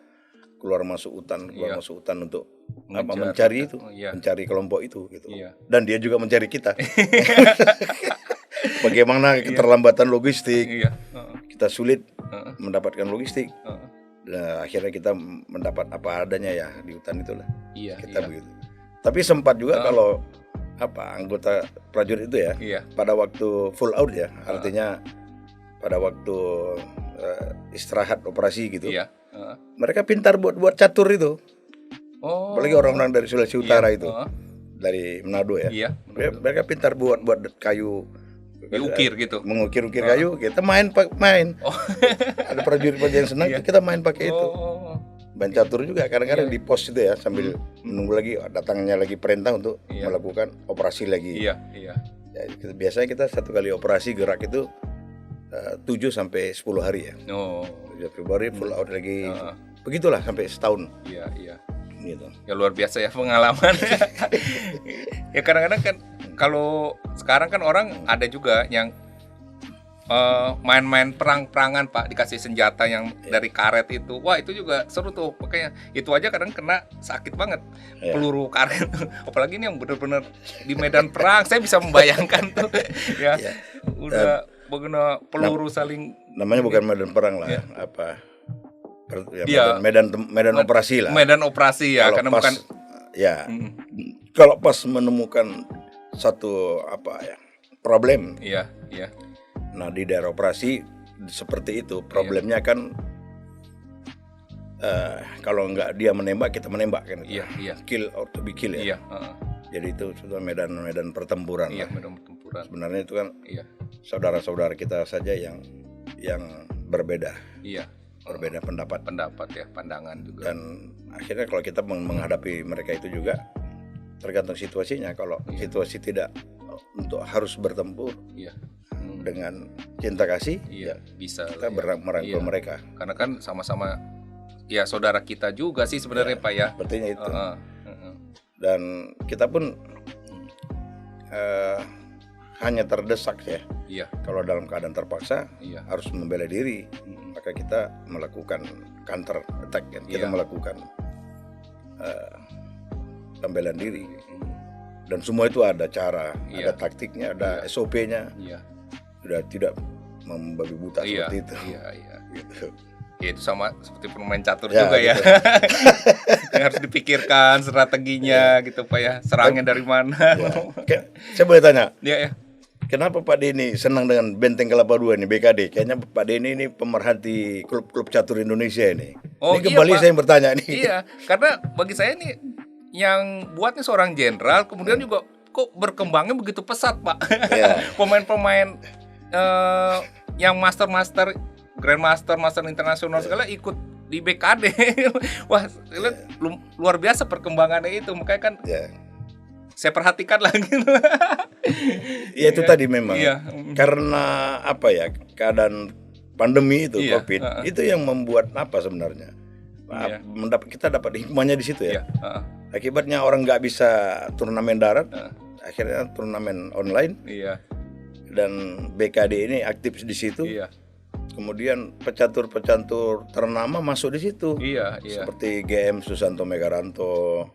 keluar masuk hutan Iya. untuk Mengejar mencari itu. itu, Oh, iya. mencari kelompok itu gitu. Iya. Dan dia juga mencari kita. Bagaimana keterlambatan logistik, Iya. kita sulit Heeh. mendapatkan logistik. Heeh. Nah, akhirnya kita mendapat apa adanya ya di hutan itulah. Iya. Kita Iya. begitu. Tapi sempat juga kalau anggota prajurit itu ya, Iya. pada waktu full out ya, artinya pada waktu istirahat operasi gitu, Iya. Heeh. mereka pintar buat catur itu. Oh. Apalagi orang-orang dari Sulawesi Utara itu, Heeh. dari Manado ya. Iya. Mereka pintar buat kayu, Diukir gitu. mengukir kayu. Kita main. Oh. Ada prajurit-prajurit yang senang, kita main pakai itu. Oh. Main catur juga kadang-kadang di pos itu ya, sambil menunggu lagi datangnya lagi perintah untuk melakukan operasi lagi. Iya. Iya. Ya, biasanya kita satu kali operasi gerak itu 7 sampai 10 hari ya. Oh. 7 Februari full out lagi. Begitulah sampai setahun Iya. Iya. gitu. Ya luar biasa ya pengalaman. Ya kadang-kadang kan kalau sekarang kan orang ada juga yang main-main perang-perangan Pak, dikasih senjata yang dari karet itu. Wah, itu juga seru tuh. Makanya itu aja kadang kena sakit banget. Peluru karet. Apalagi ini yang benar-benar di medan perang. Saya bisa membayangkan tuh ya. Udah bagaimana peluru saling, namanya bukan medan perang lah, medan operasi lah. Medan operasi ya, kalau karena pas, bukan kalau pas menemukan satu problem. Iya, iya. Nah, di daerah operasi seperti itu problemnya kan kalau nggak dia menembak, kita menembak kan. Iya, iya. Kill or to be kill ya. Iya, Jadi itu sudah medan pertempuran. Iya, lah. medan pertempuran. Sebenarnya itu kan saudara-saudara kita saja yang berbeda. Iya. Berbeda pendapat ya, pandangan juga. Dan akhirnya kalau kita menghadapi mereka itu juga tergantung situasinya. Kalau situasi tidak untuk harus bertempur dengan cinta kasih, bisa kita merangkul mereka. Karena kan sama-sama ya saudara kita juga sih sebenarnya Pak ya. Sepertinya itu. Dan kita pun hanya terdesak ya. Iya. Kalau dalam keadaan terpaksa harus membela diri, maka kita melakukan counter attack kan. Kita melakukan pembelaan diri. Dan semua itu ada cara, ada taktiknya, ada SOP-nya. Sudah tidak membabi buta seperti itu. Iya. Gitu. Ya, itu sama seperti pemain catur ya, juga ya. Gitu. Yang harus dipikirkan strateginya gitu Pak ya. Serangnya dari mana. Saya boleh tanya? Iya. Kenapa Pak Denny senang dengan Benteng Kelapa II nih, BKD? Kayaknya Pak Denny ini pemerhati klub-klub catur Indonesia ini. Ini kembali saya yang bertanya nih. Iya, karena bagi saya nih yang buatnya seorang jenderal, kemudian juga kok berkembangnya begitu pesat Pak. Pemain-pemain yang master, grandmaster, master internasional segala ikut di BKD. Wah, luar biasa perkembangannya itu. Makanya kan saya perhatikan lagi. Ya itu tadi memang karena keadaan pandemi itu COVID itu yang membuat sebenarnya kita dapat hikmahnya di situ ya. Akibatnya orang nggak bisa turnamen darat, akhirnya turnamen online. Dan BKD ini aktif di situ. Kemudian pecatur-pecatur ternama masuk di situ. Seperti GM Susanto Megaranto,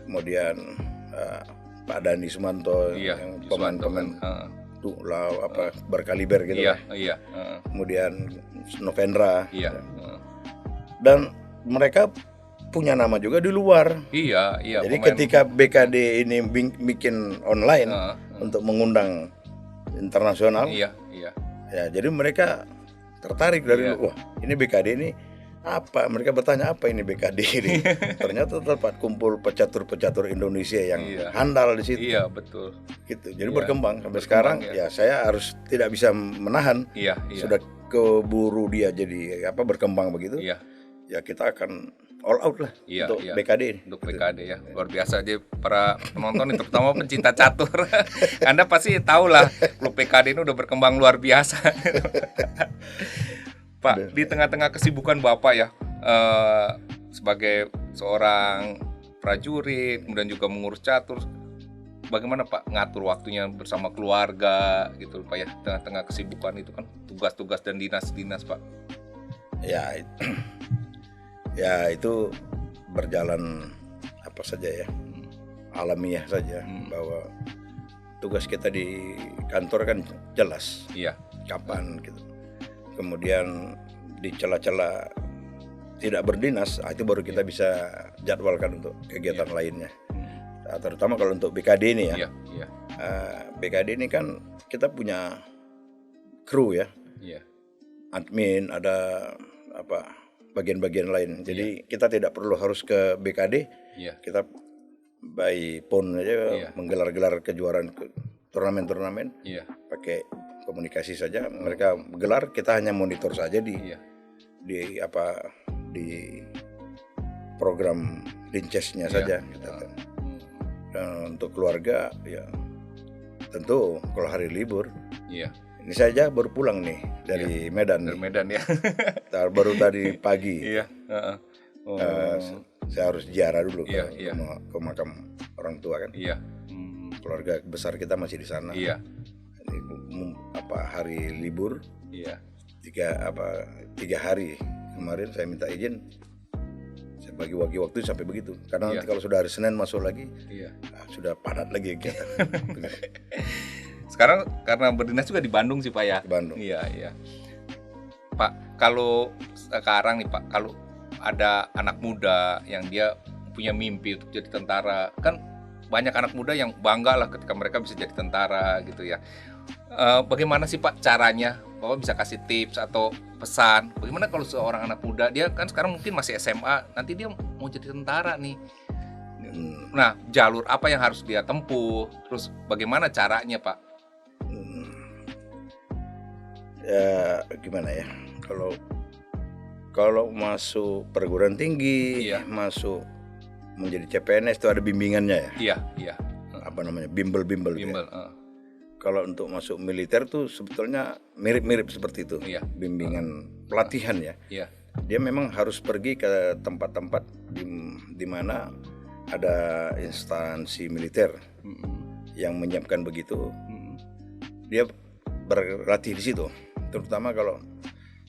kemudian Pak Dani Sumanto yang pemain-pemain berkaliber gitu. Kemudian Novendra. Dan mereka punya nama juga di luar. Jadi ketika BKD ini bikin online untuk mengundang internasional, ya jadi mereka tertarik dari wah ini BKD ini apa? Mereka bertanya apa ini BKD ini? Ternyata tempat kumpul pecatur-pecatur Indonesia yang handal di situ. Iya betul. Gitu. Jadi berkembang sampai sekarang. Ya saya harus tidak bisa menahan. Sudah keburu dia jadi berkembang begitu. Ya kita akan all out lah Iya, untuk iya. BKD ini. Untuk BKD ya, luar biasa aja para penonton, terutama pencinta catur. Anda pasti tahu lah, klub BKD ini udah berkembang luar biasa. Pak, di tengah-tengah kesibukan Bapak ya, sebagai seorang prajurit, kemudian juga mengurus catur, bagaimana Pak ngatur waktunya bersama keluarga gitu Pak ya, tengah-tengah kesibukan itu kan, tugas-tugas dan dinas-dinas Pak? Ya itu berjalan apa saja ya, alamiah saja, bahwa tugas kita di kantor kan jelas, Iya. kapan gitu. Kemudian di celah-celah tidak berdinas, itu baru kita bisa jadwalkan untuk kegiatan lainnya. Nah, terutama kalau untuk BKD ini ya. Iya. BKD ini kan kita punya kru ya, Iya. admin, ada bagian-bagian lain. Jadi kita tidak perlu harus ke BKD. Iya. Kita by phone aja menggelar-gelar kejuaraan turnamen-turnamen. Iya. Pakai komunikasi saja. Mereka gelar, kita hanya monitor saja di program Dincesnya saja. Dan untuk keluarga ya tentu kalau hari libur. Iya. Ini saja baru pulang nih dari Medan. Dari Medan ya. Baru tadi pagi. Iya. Saya harus ziarah dulu ke makam orang tua kan. Iya. Keluarga besar kita masih di sana. Iya. Ini, hari libur. Iya. 3 hari kemarin saya minta izin. Saya bagi waktu sampai begitu. Karena nanti kalau sudah hari Senin masuk lagi, sudah padat lagi kegiatan. Sekarang karena berdinas juga di Bandung sih Pak ya. Di Bandung. Iya. Pak, kalau sekarang nih Pak, kalau ada anak muda yang dia punya mimpi untuk jadi tentara, kan banyak anak muda yang bangga lah ketika mereka bisa jadi tentara gitu ya. Bagaimana sih Pak caranya? Bapak bisa kasih tips atau pesan? Bagaimana kalau seorang anak muda, dia kan sekarang mungkin masih SMA, nanti dia mau jadi tentara nih. Nah, jalur apa yang harus dia tempuh? Terus bagaimana caranya Pak? Ya gimana ya, kalau masuk perguruan tinggi, masuk menjadi CPNS itu ada bimbingannya ya. Iya. Bimbel. Kalau untuk masuk militer tuh sebetulnya mirip-mirip seperti itu. Iya. Bimbingan pelatihan ya. Iya. Dia memang harus pergi ke tempat-tempat di mana ada instansi militer yang menyiapkan begitu. Dia berlatih di situ. Terutama kalau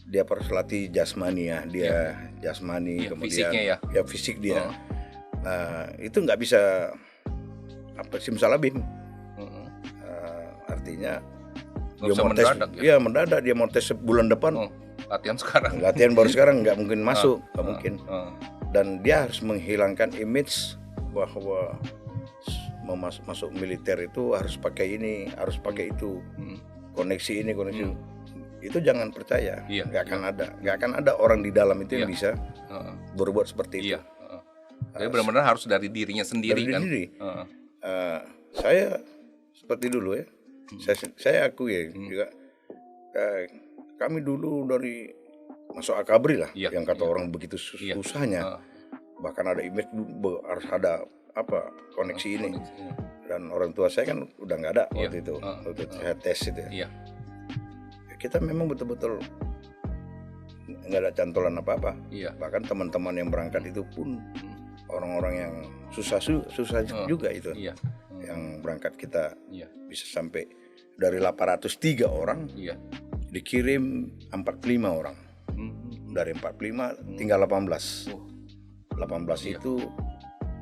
dia harus latih jasmani ya, jasmani, kemudian fisiknya ya. Fisik dia. Nah, itu nggak bisa simsalabim. Artinya dia mau tes, mendadak dia mau tes bulan depan. Latihan baru sekarang nggak mungkin masuk, nggak mungkin. Dan dia harus menghilangkan image bahwa masuk militer itu harus pakai ini, harus pakai itu, koneksi ini, koneksi itu jangan percaya, nggak akan ada orang di dalam itu yang bisa berbuat seperti itu. Jadi benar-benar harus dari dirinya sendiri kan. Saya seperti dulu ya, saya akui juga, kami dulu dari masuk akabri lah, yang kata orang begitu susahnya, bahkan ada image harus ada koneksi ini. Dan orang tua saya kan udah nggak ada waktu itu, waktu saya tes itu ya. Kita memang betul-betul nggak ada cantolan apa-apa. Bahkan teman-teman yang berangkat itu pun orang-orang yang susah juga itu. Yang berangkat kita bisa sampai dari 803 orang dikirim 45 orang. Dari 45 tinggal 18. 18 itu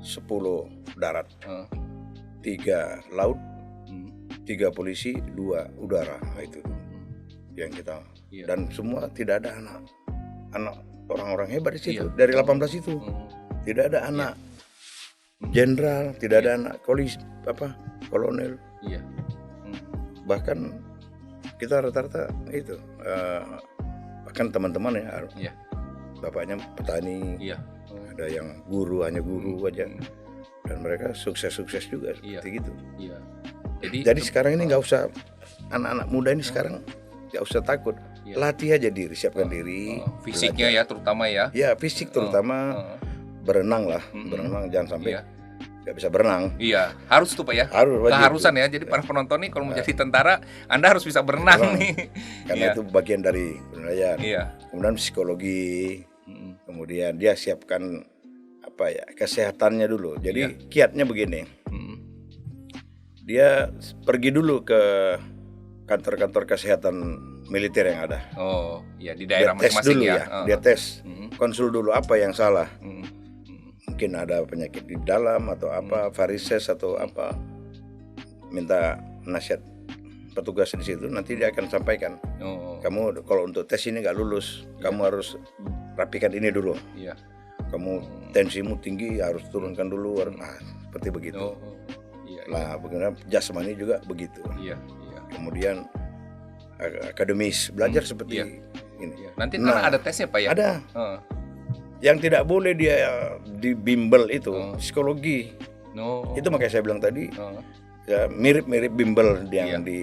10 darat, 3 laut, 3 polisi, 2 udara. Nah, itu yang kita. Dan semua tidak ada anak orang-orang hebat di situ. Dari 18 itu tidak ada anak jenderal, tidak ada anak kolonel. Bahkan kita rata-rata itu bahkan teman-teman ya, bapaknya petani, ada yang guru, hanya guru aja, dan mereka sukses juga seperti gitu. Jadi sekarang ini nggak usah, anak-anak muda ini sekarang nggak usah takut, latih aja diri, siapkan diri, fisiknya belajar. Ya terutama ya. Fisik terutama, berenang lah, berenang jangan sampai Iya. nggak bisa berenang. Iya, harus tuh Pak ya. Harus, wajib. Keharusan ya. Jadi para penonton nih kalau mau jadi tentara, Anda harus bisa berenang Berenang. nih. Karena Iya. itu bagian dari penilaian. Iya. Kemudian psikologi, Mm-mm. kemudian dia siapkan apa ya, kesehatannya dulu. Jadi Iya. kiatnya begini, Mm-mm. dia pergi dulu ke kantor-kantor kesehatan militer yang ada. Oh, ya di Dia daerah tes masing-masing dulu ya. ya, dia tes, Mm-mm. konsul dulu apa yang salah. Mm-mm. Mm-mm. Mungkin ada penyakit di dalam atau apa, varises atau apa. Minta nasihat petugas di situ, nanti dia akan sampaikan. Oh, Kamu kalau untuk tes ini nggak lulus, kamu harus rapikan ini dulu. iya. Kamu tensimu tinggi, harus turunkan dulu. Nah, seperti begitu. Oh, iya. Lah, bagaimana jasmani juga begitu. Iya, iya. Kemudian akademis, belajar seperti iya. ini. Iya. Nanti Nah, ada tesnya Pak ya? Ada. Heeh. Yang tidak boleh dia di bimbel itu psikologi. No. Itu makanya saya bilang tadi, Heeh. ya mirip-mirip bimbel yang Iya. di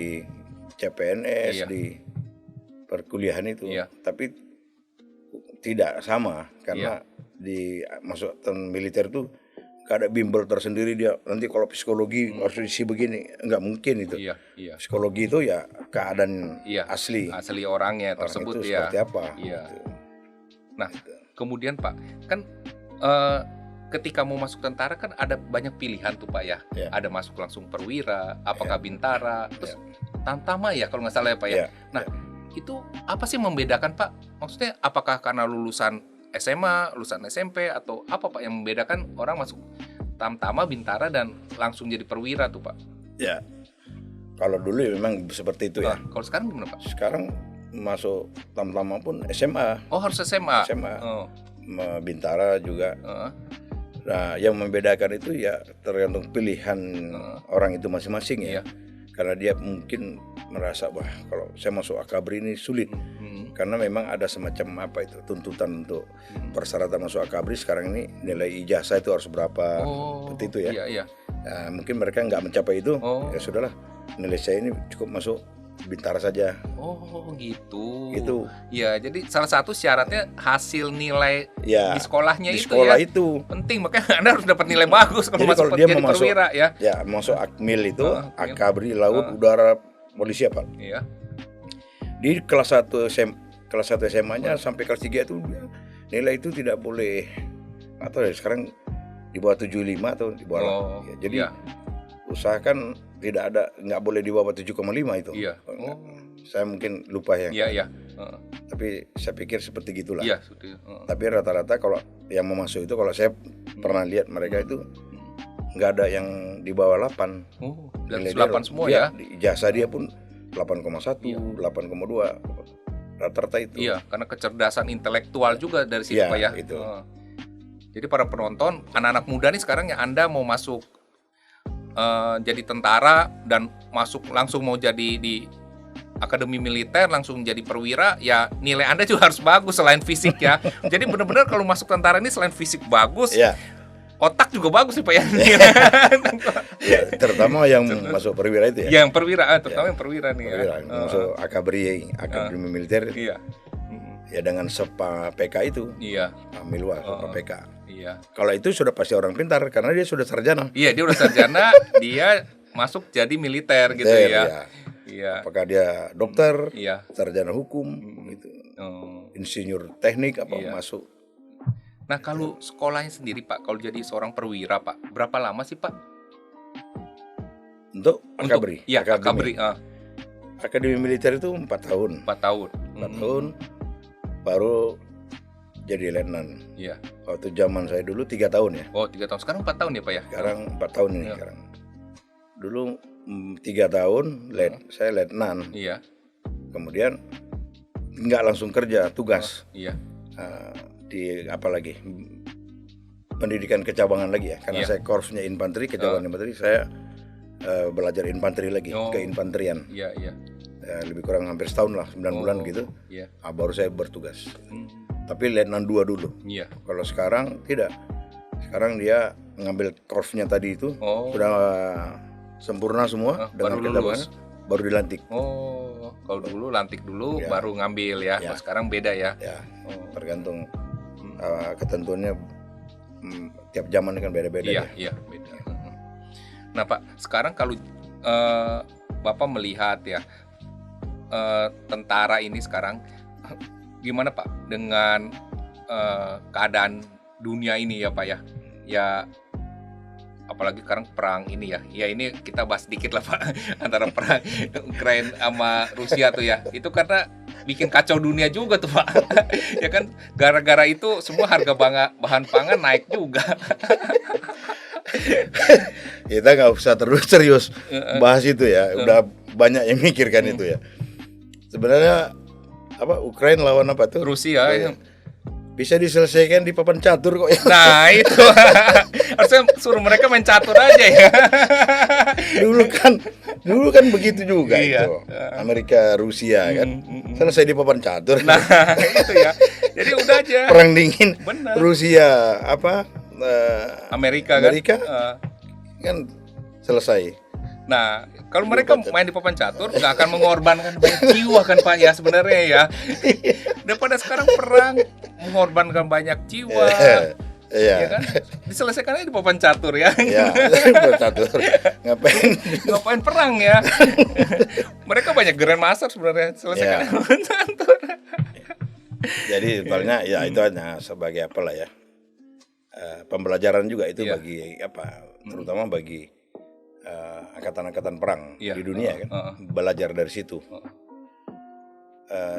CPNS, Iya. di perkuliahan itu. Iya. Tapi tidak sama karena Iya. di masuk militer itu gak ada bimbel tersendiri dia. Nanti kalau psikologi harus isi begini, nggak mungkin itu. Iya, iya. Psikologi itu ya keadaan Iya. asli Asli orangnya orang tersebut itu ya. seperti apa. Iya. gitu. Nah, kemudian Pak, kan ketika mau masuk tentara kan ada banyak pilihan tuh Pak ya. Iya. Ada masuk langsung perwira, apakah bintara, terus tamtama ya kalau nggak salah ya Pak ya. Iya. Nah, itu apa sih membedakan Pak? Maksudnya apakah karena lulusan SMA, lulusan SMP atau apa Pak yang membedakan orang masuk tamtama, bintara dan langsung jadi perwira tuh Pak? Ya, kalau dulu ya memang seperti itu ya. Nah, kalau sekarang gimana Pak? Sekarang masuk tamtama pun SMA, Oh, harus SMA. SMA, Oh, bintara juga. heeh. Nah, yang membedakan itu ya tergantung pilihan orang itu masing-masing ya. Iya. Karena dia mungkin merasa wah kalau saya masuk akabri ini sulit. Karena memang ada semacam apa itu tuntutan untuk persyaratan masuk akabri sekarang ini nilai ijazah itu harus berapa, Oh, seperti itu ya. Iya, iya. Nah, mungkin mereka nggak mencapai itu, Oh. ya sudahlah nilai saya ini cukup masuk bintara saja. Oh, gitu. Gitu. Ya, jadi salah satu syaratnya hasil nilai Ya, di sekolahnya di itu sekolah ya. itu. Penting, makanya Anda harus dapat nilai bagus kalau Jadi masuk kalau dia jadi mau masuk- perwira ya. Ya, masuk akmil itu, Akmil. akabri, laut, udara, polisi apa. Iya. Di kelas 1 SMA-nya sampai kelas 3 itu nilai itu tidak boleh, atau ya sekarang di bawah 75 atau di bawah. Oh, Ya, jadi iya. usahakan tidak ada, nggak boleh di bawah 7,5 itu. Iya. Enggak. Saya mungkin lupa ya. Iya, iya. Heeh. Tapi saya pikir seperti gitulah. Iya, sudah. Heeh. Tapi rata-rata kalau yang mau masuk itu, kalau saya pernah lihat mereka itu nggak ada yang di bawah 8. Oh, dan Nilai dia 8 semua dia, ya. di ijazah dia pun 8,1, 8,2. Rata-rata itu. Iya, karena kecerdasan intelektual juga dari situ Iya, Pak ya. itu. Heeh. Jadi para penonton, anak-anak muda nih sekarang yang Anda mau masuk jadi tentara dan masuk langsung mau jadi di akademi militer langsung jadi perwira, ya nilai Anda juga harus bagus selain fisik ya. Jadi benar-benar kalau masuk tentara ini selain fisik bagus, Ya, otak juga bagus nih Pak ya. ya, terutama yang masuk perwira itu ya. Yang perwira, terutama yang perwira nih Perwira, ya. masuk akademi militer Iya. ya dengan SEPA PK itu, Iya. Milwa SEPA PK. Iya. Kalau itu sudah pasti orang pintar karena dia sudah sarjana. Iya, dia udah sarjana, dia masuk jadi militer gitu Militer, ya. ya. Iya. Apakah dia dokter, Iya. sarjana hukum, gitu, Oh. insinyur teknik apa Iya. masuk. Nah, kalau sekolahnya sendiri Pak, kalau jadi seorang perwira Pak, berapa lama sih Pak? Untuk akabri. Iya, akabri. Akademi militer itu 4 tahun. 4 tahun. 4 tahun baru jadi letnan. Iya. Waktu zaman saya dulu 3 tahun ya. Oh, 3 tahun. Sekarang 4 tahun ya Pak ya? Sekarang 4 tahun ini Iya. sekarang. Dulu 3 tahun saya letnan. Iya. Kemudian nggak langsung kerja, tugas. Iya. Di apa lagi? Pendidikan kecabangan lagi ya. Karena Iya. saya korpsnya infanteri, kecabangan infanteri, saya belajar infanteri lagi, Oh. keinfanterian. Iya, iya. Lebih kurang hampir setahun lah, 9 bulan gitu. Iya. Baru saya bertugas. Hmm. Tapi letnan 2 dulu. Iya. Kalau sekarang tidak. Sekarang dia ngambil korpsnya tadi itu Oh. sudah sempurna semua dengan baru kecabangan, lulus. baru dilantik. Oh, kalau dulu lantik dulu Ya. baru ngambil ya. Ya. Kalau sekarang beda ya. Ya, Oh. tergantung ketentuannya tiap zaman kan beda-beda Iya, ya. iya, beda. Nah, Pak, sekarang kalau Bapak melihat ya tentara ini sekarang gimana Pak dengan keadaan dunia ini ya Pak ya? Ya apalagi sekarang perang ini ya. Ya ini kita bahas sedikit lah Pak antara perang Ukraina sama Rusia tuh ya. Itu karena bikin kacau dunia juga tuh Pak. Ya kan gara-gara itu semua harga bahan pangan naik juga. Kita nggak usah terus serius bahas itu ya. Udah banyak yang mikirkan itu ya. Sebenarnya apa Ukraina lawan apa tuh? Rusia ya. Bisa diselesaikan di papan catur kok ya. Nah itu harusnya suruh mereka main catur aja ya. Dulu kan begitu juga Iya. itu Amerika Rusia kan selesai di papan catur. Nah itu ya. Jadi udah aja. Perang dingin. Bener. Rusia apa Amerika kan. Kan selesai. Nah kalau mereka main di papan catur nggak akan mengorbankan banyak jiwa kan Pak ya sebenarnya ya. Daripada sekarang perang mengorbankan banyak jiwa. Iya. Ya kan? Diselesaikan aja di papan catur ya. Iya, catur. Ngapain perang ya? Mereka banyak grandmaster sebenarnya selesaikan di papan catur. Jadi sebenarnya ya itu hanya sebagai apalah ya. Pembelajaran juga itu bagi apa? Terutama bagi angkatan-angkatan perang di dunia kan. Belajar dari situ.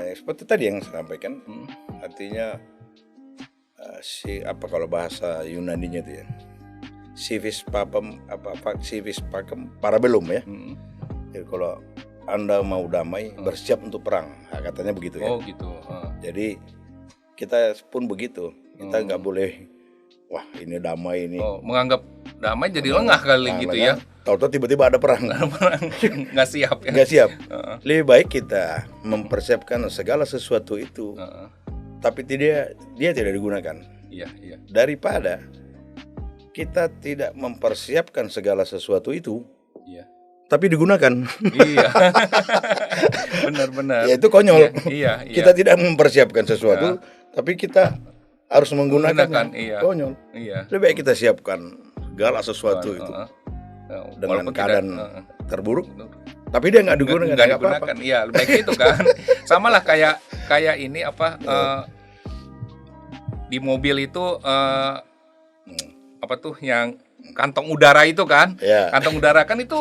Seperti tadi yang saya sampaikan, artinya apa kalau bahasa Yunaninya itu ya, civis pacem parabellum ya. Jadi kalau Anda mau damai, bersiap untuk perang, katanya begitu ya. Oh gitu. Jadi kita pun begitu, kita nggak boleh, wah ini damai ini. Oh, menganggap damai jadi lengah kali gitu ya. Tahu-tahu tiba-tiba ada perang. Nggak siap ya. Nggak siap. Lebih baik kita mempersiapkan segala sesuatu itu, tapi dia tidak digunakan. Iya, iya. Daripada kita tidak mempersiapkan segala sesuatu itu, tapi digunakan. Iya. Benar-benar. Ya itu konyol. Iya. Kita tidak mempersiapkan sesuatu, tapi kita harus menggunakan. Konyol. Iya. Lebih baik kita siapkan segala sesuatu itu. Dengan keadaan terburuk, tapi dia nggak digunakan. Nggak digunakan, iya, lebih baik itu kan. Sama lah kayak ini apa di mobil itu apa tuh yang kantong udara itu kan? Kantong udara kan itu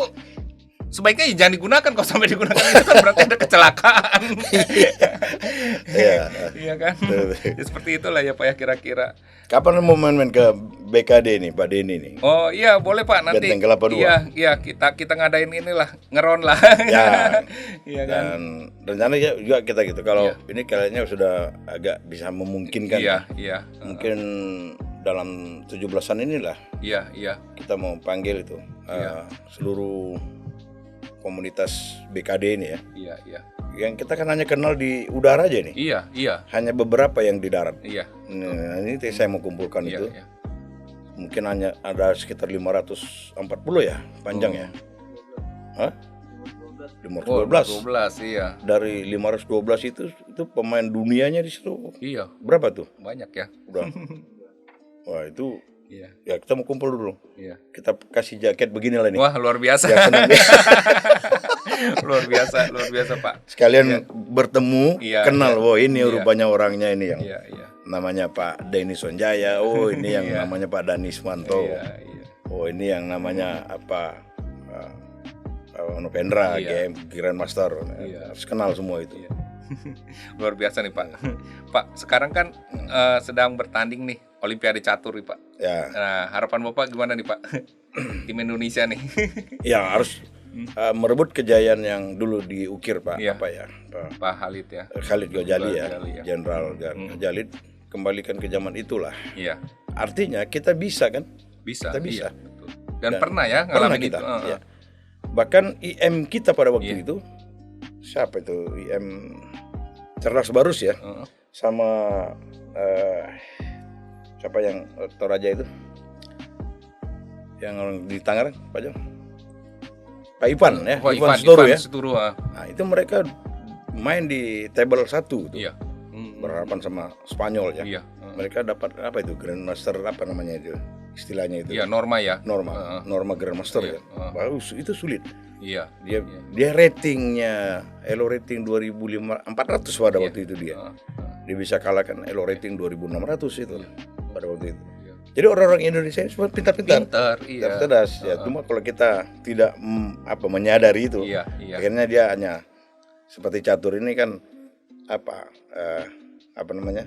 sebaiknya jangan digunakan. Kalau sampai digunakan itu kan berarti ada kecelakaan. Iya kan? Ya, seperti itulah ya Pak ya kira-kira. Kapan mau main ke BKD nih Pak Denny nih? Oh iya boleh Pak nanti. Benteng Kelapa 2. Iya kita ngadain inilah ngeron lah. Ya. Iya kan. Dan rencananya juga kita gitu. Kalau ini kayaknya sudah agak bisa memungkinkan. Iya. Mungkin dalam 17-an inilah. Iya. Kita mau panggil itu seluruh komunitas BKD ini ya. Iya. Yang kita kan hanya kenal di udara aja nih. Iya. Hanya beberapa yang di darat. Iya. Nah, ini saya mau kumpulkan itu. Iya. Mungkin hanya ada sekitar 540 ya panjang ya. Hah? 512. 12 iya. Dari 512 itu pemain dunianya di situ. Iya. Berapa tuh? Banyak ya. Udah. Wah, itu Iya. ya kita mau kumpul dulu. Iya. Kita kasih jaket begini lah nih. Wah, luar biasa. luar biasa Pak. Sekalian bertemu, kenal. Oh, ini rupanya orangnya ini yang namanya Pak Denny Sonjaya. Oh, ini yang namanya Pak Dani Ismanto. Oh, ini yang namanya apa? Novendra, Grandmaster. Harus kenal semua itu. Luar biasa nih Pak. Pak, sekarang kan sedang bertanding nih Olimpiade Catur nih Pak. Ya. Nah, harapan Bapak gimana nih Pak? Tim Indonesia nih. Ya harus merebut kejayaan yang dulu diukir Pak Pak Khalid ya. Khalid Ghazali ya. Jenderal Ghazali kembalikan ke zaman itulah. Iya. Artinya kita bisa kan? Kita bisa. Iya, betul. Dan pernah ya ngalamin kita, itu. Ya. Bahkan IM kita pada waktu itu siapa itu IM Cerdas Barus ya. Sama siapa yang Toraja itu? Yang di Tangerang, Pak Jong. Pak Ivan ya, Ivan Situru ya. Nah, itu mereka main di table 1 tuh. Iya. Berhadapan sama Spanyol ya. Iya. Mereka dapat apa itu Grandmaster apa namanya itu istilahnya itu? Iya, norma ya. Norma Grandmaster Iya. ya. Bagus, itu sulit. Iya. Dia ratingnya Elo rating 2.400 pada waktu itu dia. Dia bisa kalahkan Elo rating 2.600 itu pada waktu itu. Jadi orang-orang Indonesia ini semua pintar-pintar. Iya. Cerdas ya. Cuma kalau kita tidak menyadari itu, Iya. akhirnya dia hanya seperti catur ini kan apa namanya?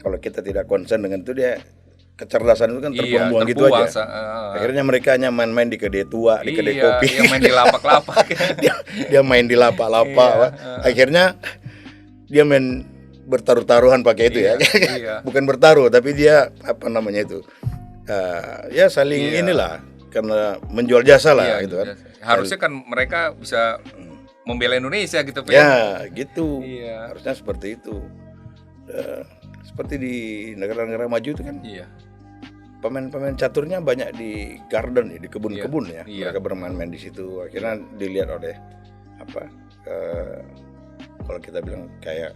Kalau kita tidak konsen dengan itu, dia kecerdasan itu kan terbuang-buang gitu aja. Akhirnya mereka hanya main-main di kedai tua, di kedai kopi. Dia main di lapak-lapak. dia main di lapak-lapak. Akhirnya dia main bertaruh-taruhan pakai itu ya. Bukan bertaruh, tapi dia apa namanya itu? Ya saling inilah, karena menjual jasa lah gitu kan. Harusnya kan mereka bisa membela Indonesia gitu, Pak. Ya, gitu. Iya. Harusnya seperti itu. Seperti di negara-negara maju itu kan. Iya. Pemain-pemain caturnya banyak di garden ya, di kebun-kebun ya. Iya. Mereka bermain-main di situ. Akhirnya dilihat oleh kalau kita bilang kayak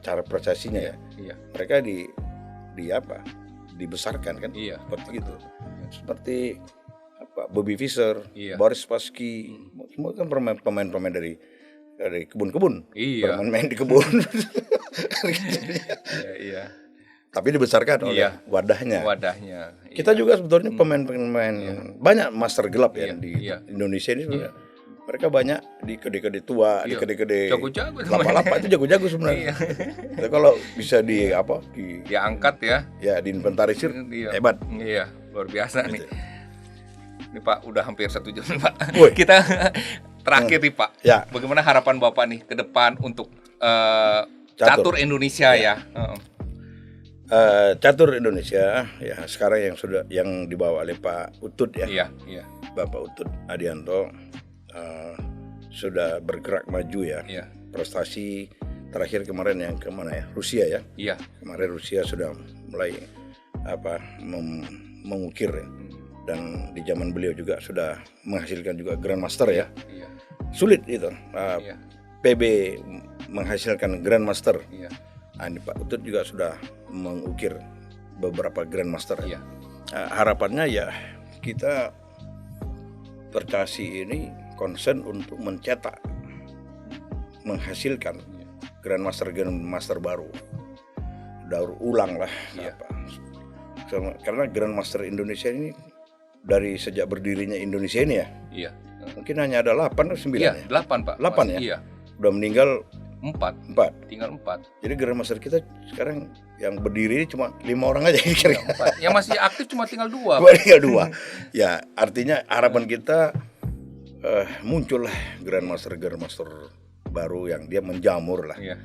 cara prestasinya ya. Iya. Mereka dibesarkan kan. Iya. Seperti itu. Seperti Bobby Fischer, Boris Spassky, semua kan pemain-pemain dari kebun-kebun. Iya. Bermain di kebun. Iya. Tapi dibesarkan oleh wadahnya. Kita juga sebetulnya pemain-pemain banyak master gelap ya di Indonesia ini sebenarnya. Mereka banyak di kedai-kedai tua, di kedai-kedai jago-jago, lapa-lapa itu jago-jago sebenarnya. Tapi kalau bisa diangkat ya. Ya, diinventarisir hebat. Iya, luar biasa nih. Ini Pak udah hampir 1 jam Pak. Kita terakhir nih Pak. Ya. Bagaimana harapan Bapak nih ke depan untuk catur Indonesia ya? Catur Indonesia ya sekarang yang dibawa oleh Pak Utut ya. Iya. Bapak Utut Adianto sudah bergerak maju ya. Iya. Prestasi terakhir kemarin yang kemana ya? Rusia ya. Iya. Kemarin Rusia sudah mulai mengukir ya. Dan di zaman beliau juga sudah menghasilkan juga Grandmaster ya. Iya. Sulit itu. PB menghasilkan Grandmaster. Iya. Ini Pak Utut juga sudah mengukir beberapa Grandmaster. Iya. Harapannya ya kita Percasi ini konsen untuk mencetak, menghasilkan Grandmaster baru, daur ulang lah. Karena Grandmaster Indonesia ini dari sejak berdirinya Indonesia ini ya. Iya. Mungkin hanya ada 8 atau 9 ya? 8 Pak. 8 ya? Iya. Udah meninggal 4. Tinggal 4. Jadi Grandmaster kita sekarang yang berdiri cuma 5 orang aja kira-kira. Yang masih aktif cuma tinggal 2. Tinggal 2. Ya, artinya harapan kita muncullah Grandmaster baru yang dia menjamur lah. Iya.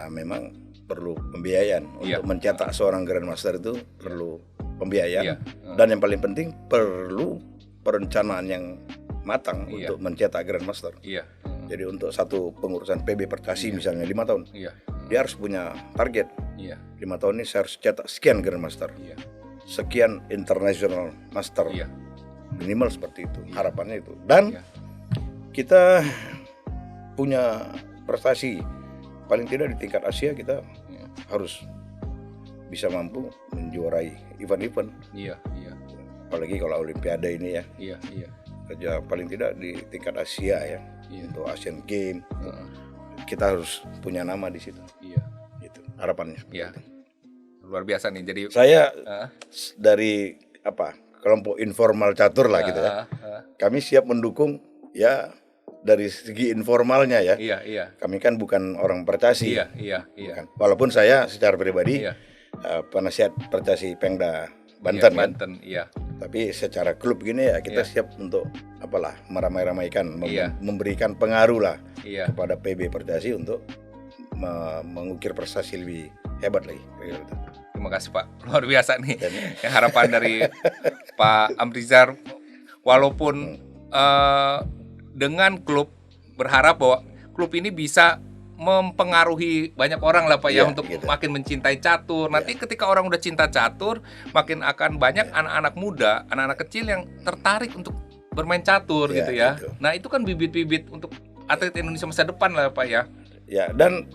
Memang perlu pembiayaan untuk mencetak seorang Grandmaster itu perlu pembiayaan. Iya. Dan yang paling penting perlu perencanaan yang matang untuk mencetak Grandmaster. Iya. Jadi untuk satu pengurusan PB Percasi misalnya 5 tahun, dia harus punya target. 5 tahun ini saya harus cetak sekian Grandmaster, sekian International Master, minimal seperti itu. Harapannya itu. Dan kita punya prestasi paling tidak di tingkat Asia, kita harus bisa mampu menjuarai event-event. Apalagi kalau Olimpiade ini ya. Kerja paling tidak di tingkat Asia ya. Untuk Asian Games kita harus punya nama di situ. Gitu harapannya. Luar biasa nih. Jadi saya dari kelompok informal catur lah gitu ya. Kami siap mendukung ya dari segi informalnya ya. Kami kan bukan orang Percasi. Bukan. Walaupun saya secara pribadi penasihat Percasi Pengda Banten kan. Tapi secara klub gini ya kita siap untuk meramai-ramaikan, memberikan pengaruh lah kepada PB Percasi untuk mengukir prestasi lebih hebat lagi. Terima kasih Pak, luar biasa nih. Harapan dari Pak Amrizar, walaupun dengan klub berharap bahwa klub ini bisa mempengaruhi banyak orang lah Pak ya untuk makin mencintai catur. Nanti ketika orang udah cinta catur, makin akan banyak anak-anak muda, anak-anak kecil yang tertarik untuk bermain catur gitu ya. Gitu. Nah itu kan bibit-bibit untuk atlet Indonesia masa depan lah Pak ya. Ya, dan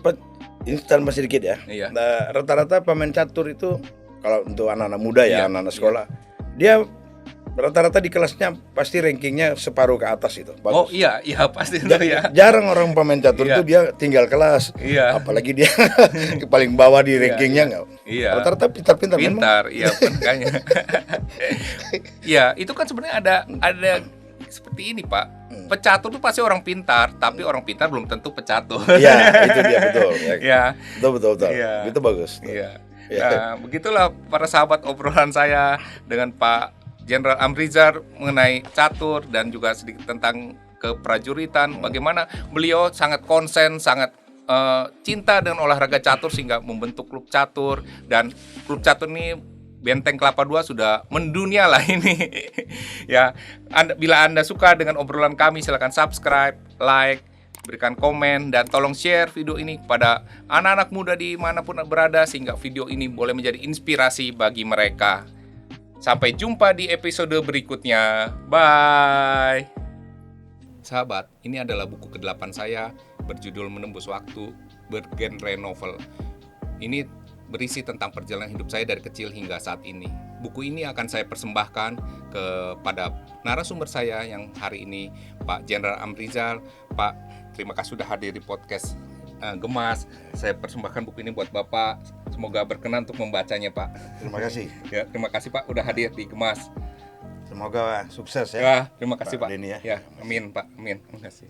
ini tambah sedikit ya. Nah, rata-rata pemain catur itu kalau untuk anak-anak muda ya, anak-anak sekolah, dia rata-rata di kelasnya pasti rankingnya separuh ke atas itu. Bagus. Oh iya pasti itu ya. Jarang orang pemain catur itu dia tinggal kelas. Apalagi dia paling bawah di rankingnya nggak. Rata-rata pintar-pintar. Pintar, iya makanya. Ya itu kan sebenarnya ada seperti ini Pak. Pecatur itu pasti orang pintar, tapi orang pintar belum tentu pecatur. Iya itu dia betul. Ya. Betul. Itu bagus. Iya. Nah, begitulah para sahabat obrolan saya dengan Pak Jenderal Amrizal mengenai catur dan juga sedikit tentang keprajuritan. Bagaimana beliau sangat konsen, sangat cinta dengan olahraga catur sehingga membentuk klub catur, dan klub catur ini Benteng Kelapa II sudah mendunia lah ini. Ya, bila Anda suka dengan obrolan kami, silakan subscribe, like, berikan komen, dan tolong share video ini kepada anak-anak muda dimanapun berada sehingga video ini boleh menjadi inspirasi bagi mereka. Sampai jumpa di episode berikutnya. Bye. Sahabat, ini adalah buku ke-8 saya berjudul Menembus Waktu, bergenre novel. Ini berisi tentang perjalanan hidup saya dari kecil hingga saat ini. Buku ini akan saya persembahkan kepada narasumber saya yang hari ini, Pak Jenderal Amrizal. Pak, terima kasih sudah hadir di podcast Gemas. Saya persembahkan buku ini buat Bapak. Semoga berkenan untuk membacanya, Pak. Terima kasih. Ya, terima kasih Pak udah hadir di Gemas. Semoga sukses ya. Terima kasih Pak. Denny ya. Ya, amin Pak. Amin. Terima kasih.